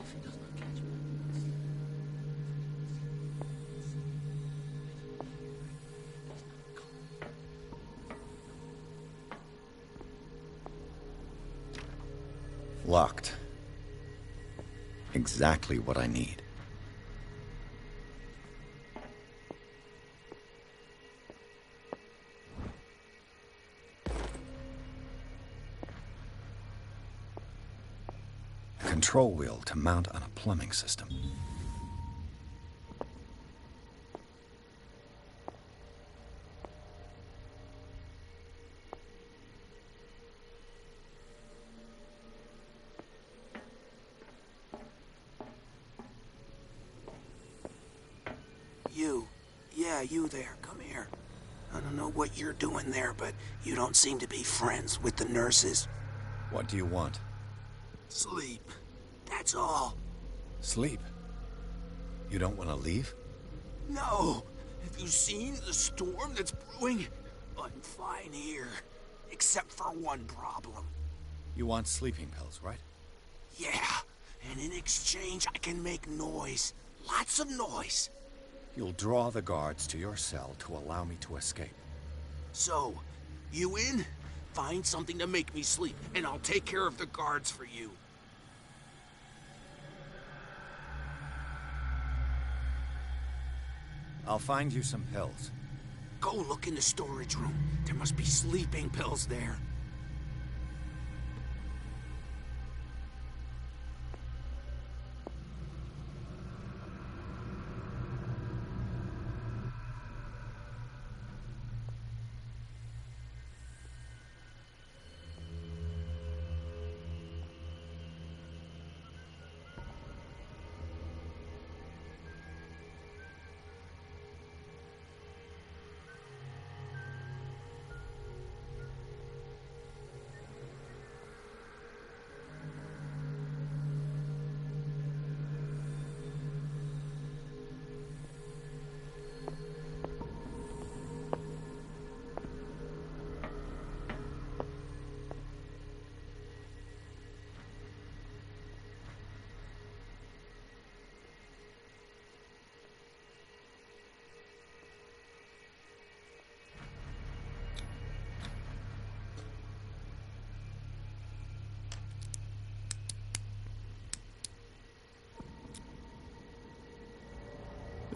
If he does not catch me. Locked. Exactly what I need. Control wheel to mount on a plumbing system. You there, come here. I don't know what you're doing there, but you don't seem to be friends with the nurses. What do you want? Sleep. That's all. Sleep? You don't want to leave? No. Have you seen the storm that's brewing? I'm fine here. Except for one problem. You want sleeping pills, right? Yeah. And in exchange, I can make noise. Lots of noise. You'll draw the guards to your cell to allow me to escape. So, you in? Find something to make me sleep, and I'll take care of the guards for you. I'll find you some pills. Go look in the storage room. There must be sleeping pills there.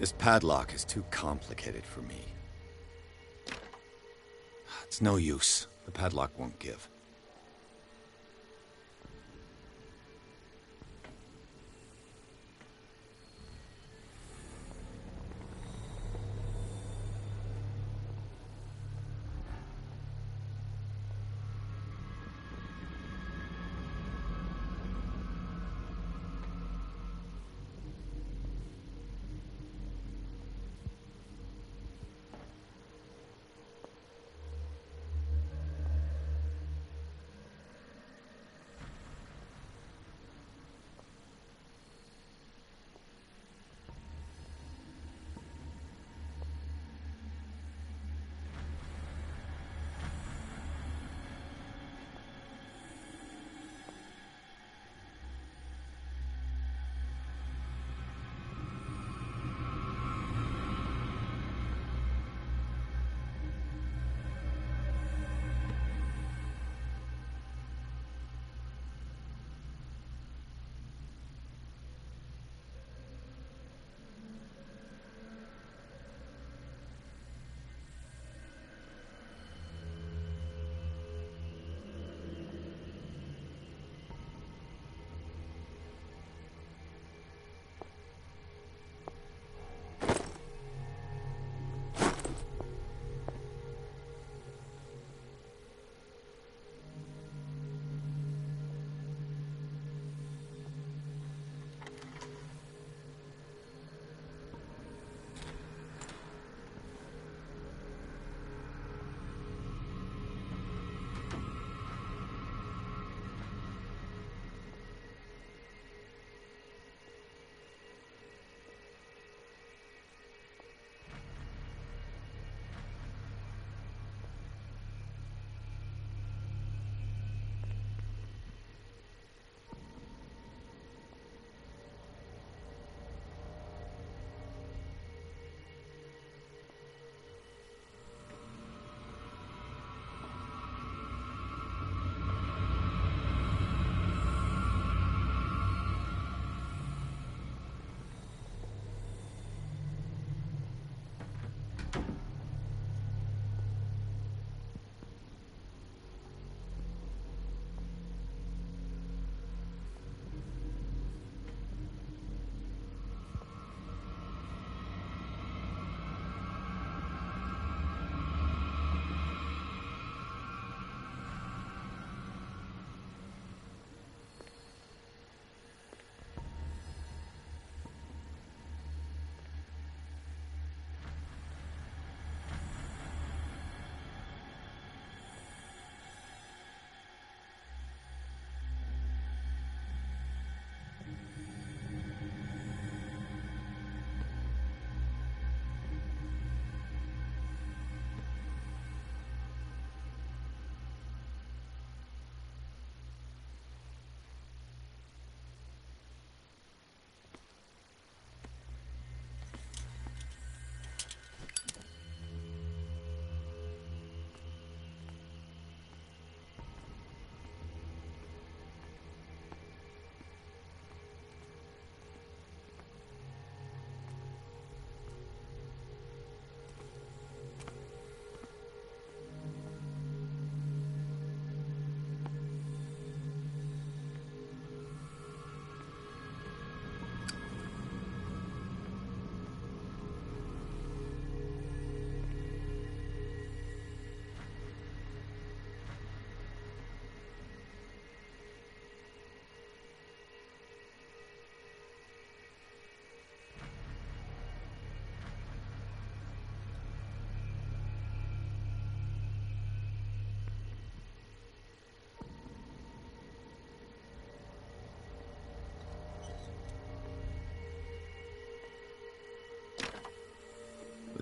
This padlock is too complicated for me. It's no use. The padlock won't give.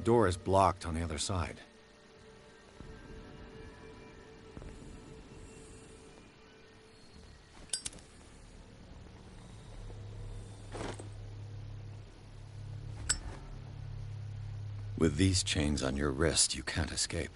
door is blocked on the other side. With these chains on your wrist, you can't escape.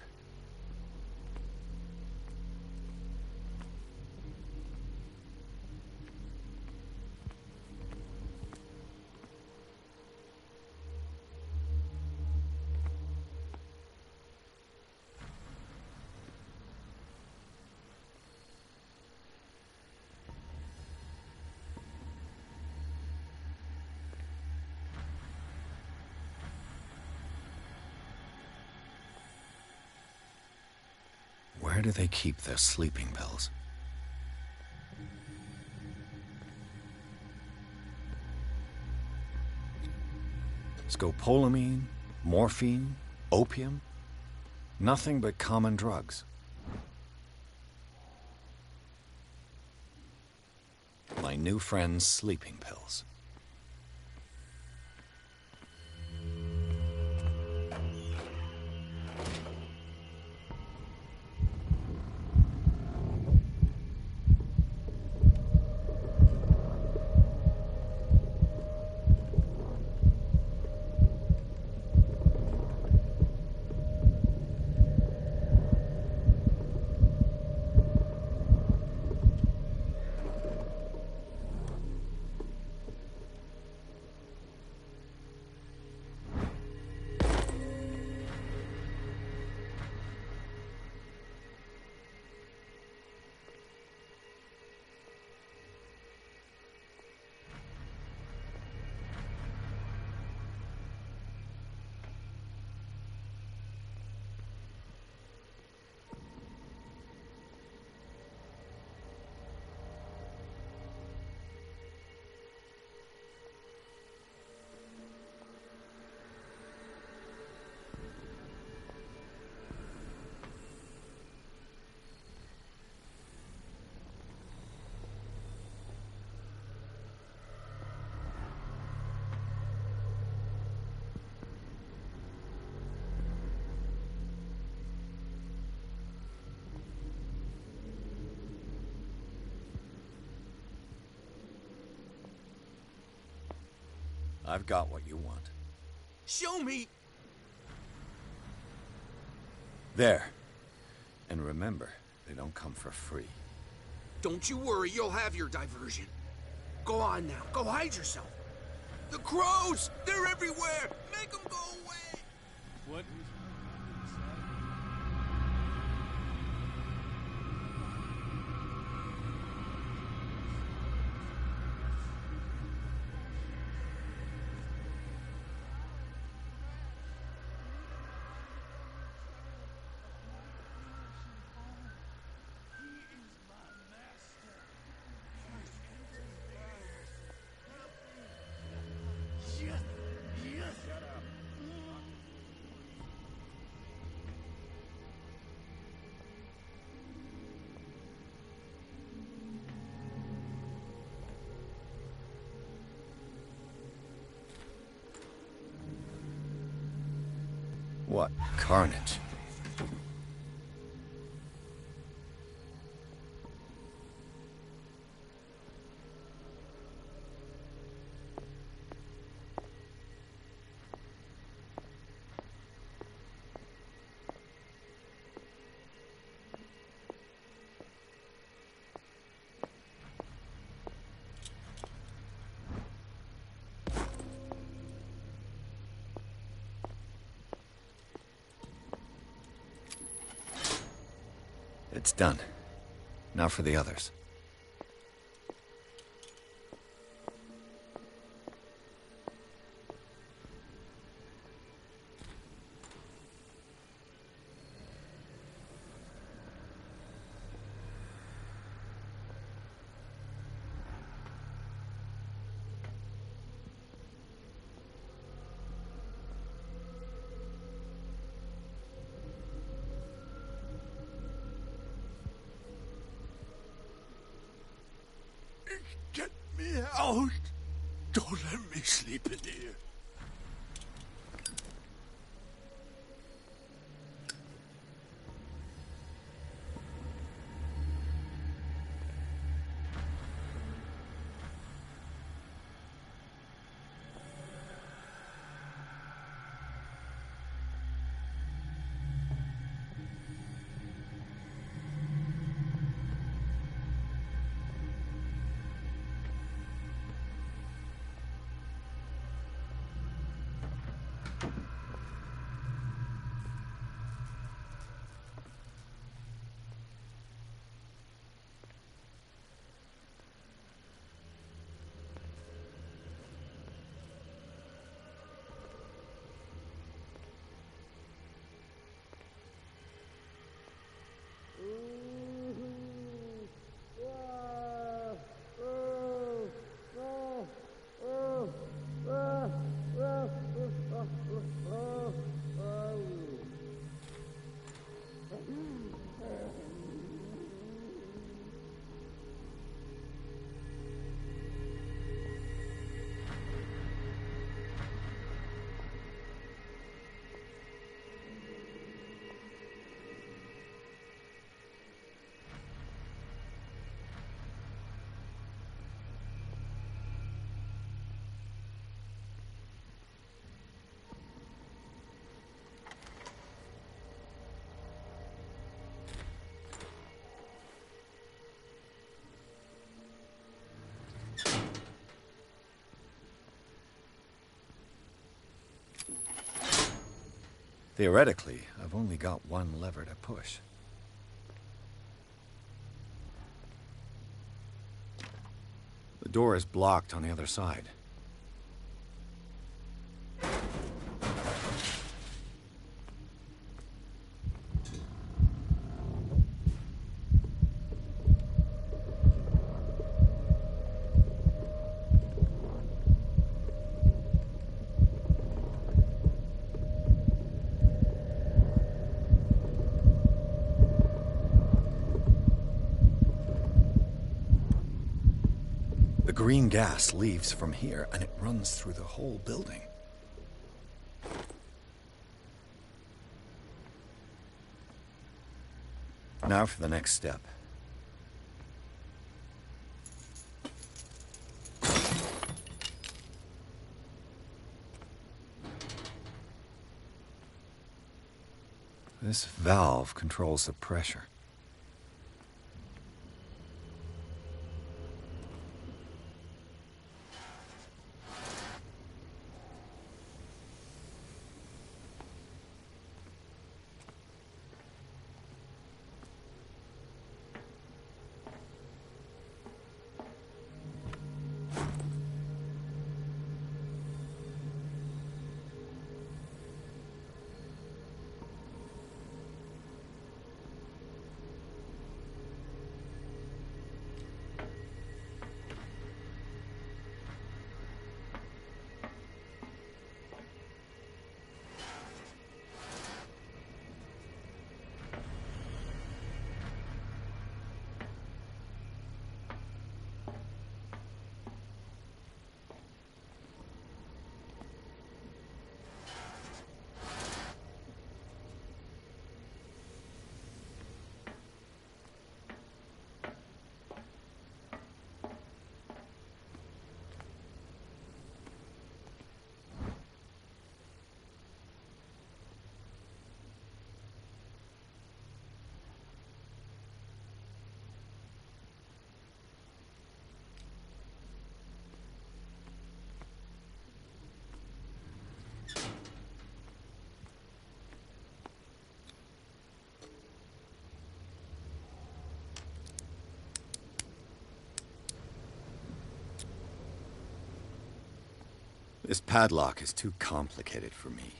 Where do they keep their sleeping pills? Scopolamine, morphine, opium? Nothing but common drugs. My new friend's sleeping pills. I've got what you want. Show me! There. And remember, they don't come for free. Don't you worry, you'll have your diversion. Go on now, go hide yourself. The crows! They're everywhere! Make them go away! What? What carnage? It's done. Now for the others. Get me out! Don't let me sleep in here. Theoretically, I've only got one lever to push. The door is blocked on the other side. The green gas leaves from here, and it runs through the whole building. Now for the next step. This valve controls the pressure. This padlock is too complicated for me.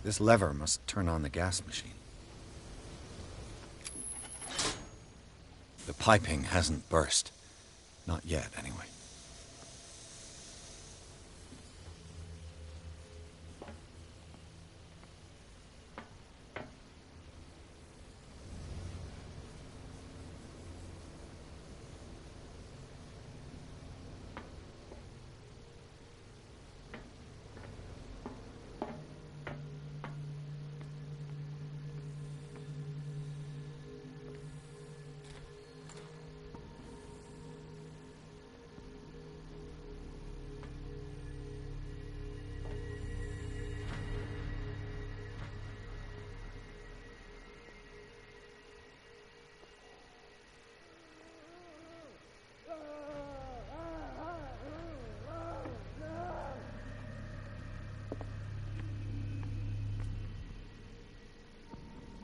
This lever must turn on the gas machine. The piping hasn't burst. Not yet, anyway.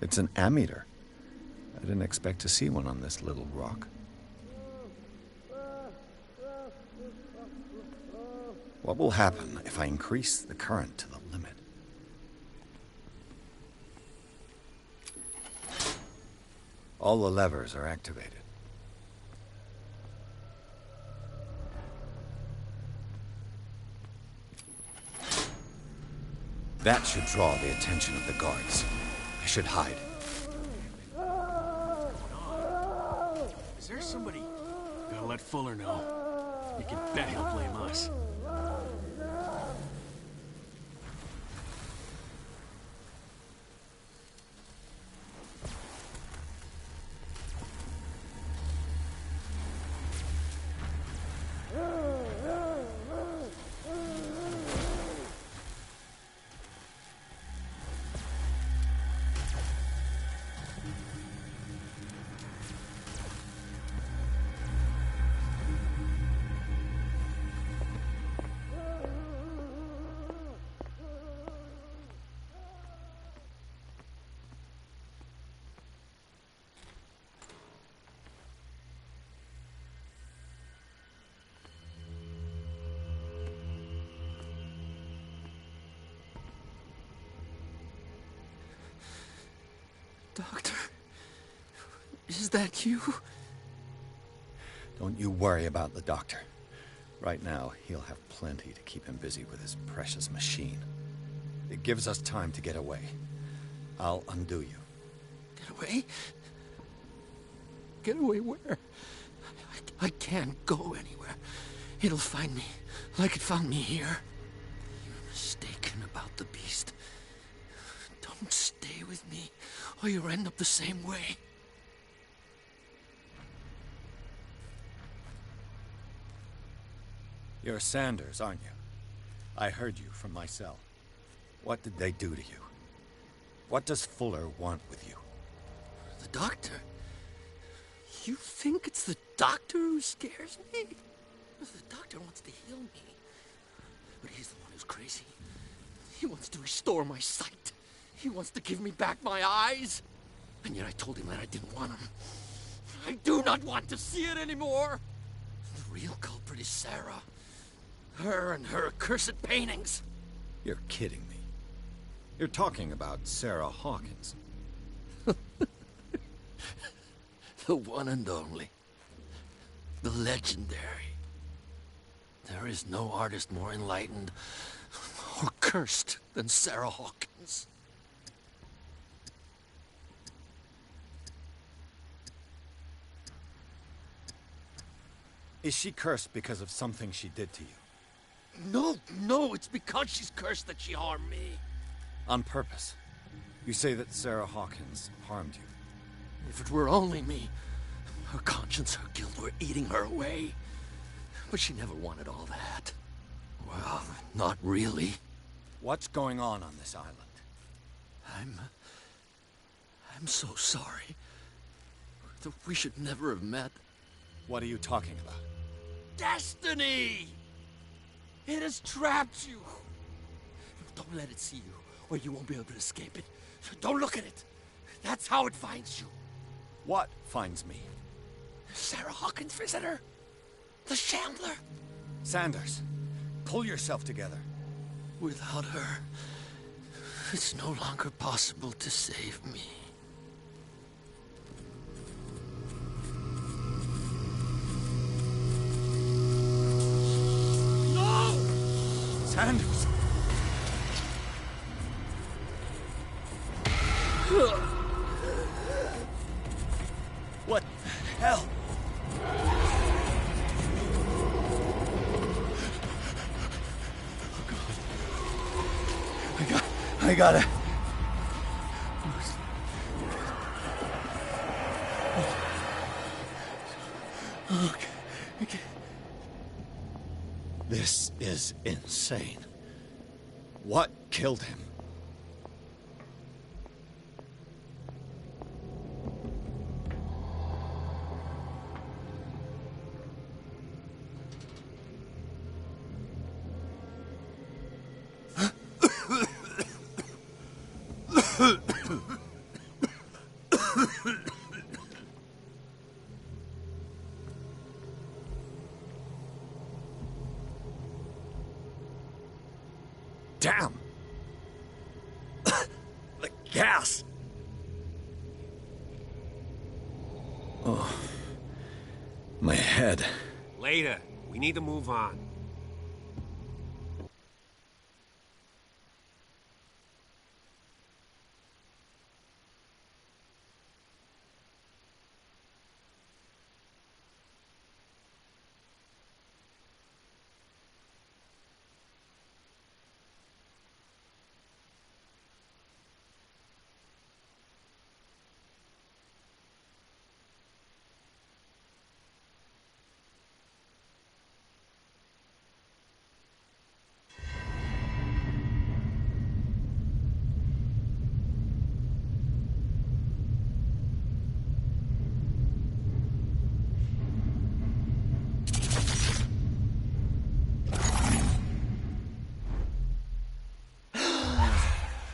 It's an ammeter. I didn't expect to see one on this little rock. What will happen if I increase the current to the limit? All the levers are activated. That should draw the attention of the guards. I should hide. Is there somebody? Gotta let Fuller know. You can bet he'll blame us. Doctor, is that you? Don't you worry about the doctor. Right now, he'll have plenty to keep him busy with his precious machine. It gives us time to get away. I'll undo you. Get away? Get away where? I can't go anywhere. It'll find me, like it found me here. You're mistaken about the beast. Don't stay with me, or you'll end up the same way. You're Sanders, aren't you? I heard you from my cell. What did they do to you? What does Fuller want with you? The doctor? You think it's the doctor who scares me? The doctor wants to heal me. But he's the one who's crazy. He wants to restore my sight. He wants to give me back my eyes. And yet I told him that I didn't want him. I do not want to see it anymore. The real culprit is Sarah. Her and her accursed paintings. You're kidding me. You're talking about Sarah Hawkins. The one and only. The legendary. There is no artist more enlightened or cursed than Sarah Hawkins. Is she cursed because of something she did to you? No, it's because she's cursed that she harmed me. On purpose. You say that Sarah Hawkins harmed you. If it were only me, her conscience, her guilt were eating her away. But she never wanted all that. Well, not really. What's going on this island? I'm so sorry. We should never have met. What are you talking about? Destiny! It has trapped you. Don't let it see you, or you won't be able to escape it. Don't look at it. That's how it finds you. What finds me? Sarah Hawkins' visitor. The Shambler. Sanders, pull yourself together. Without her, it's no longer possible to save me. No! Sanders! What the hell? I gotta... Okay. This is insane. What killed him? Damn! The gas! Oh. My head. Later. We need to move on.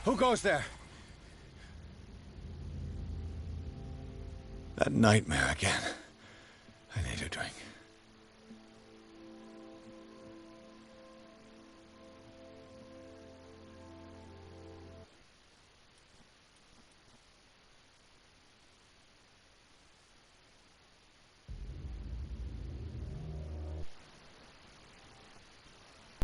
Who goes there? That nightmare again.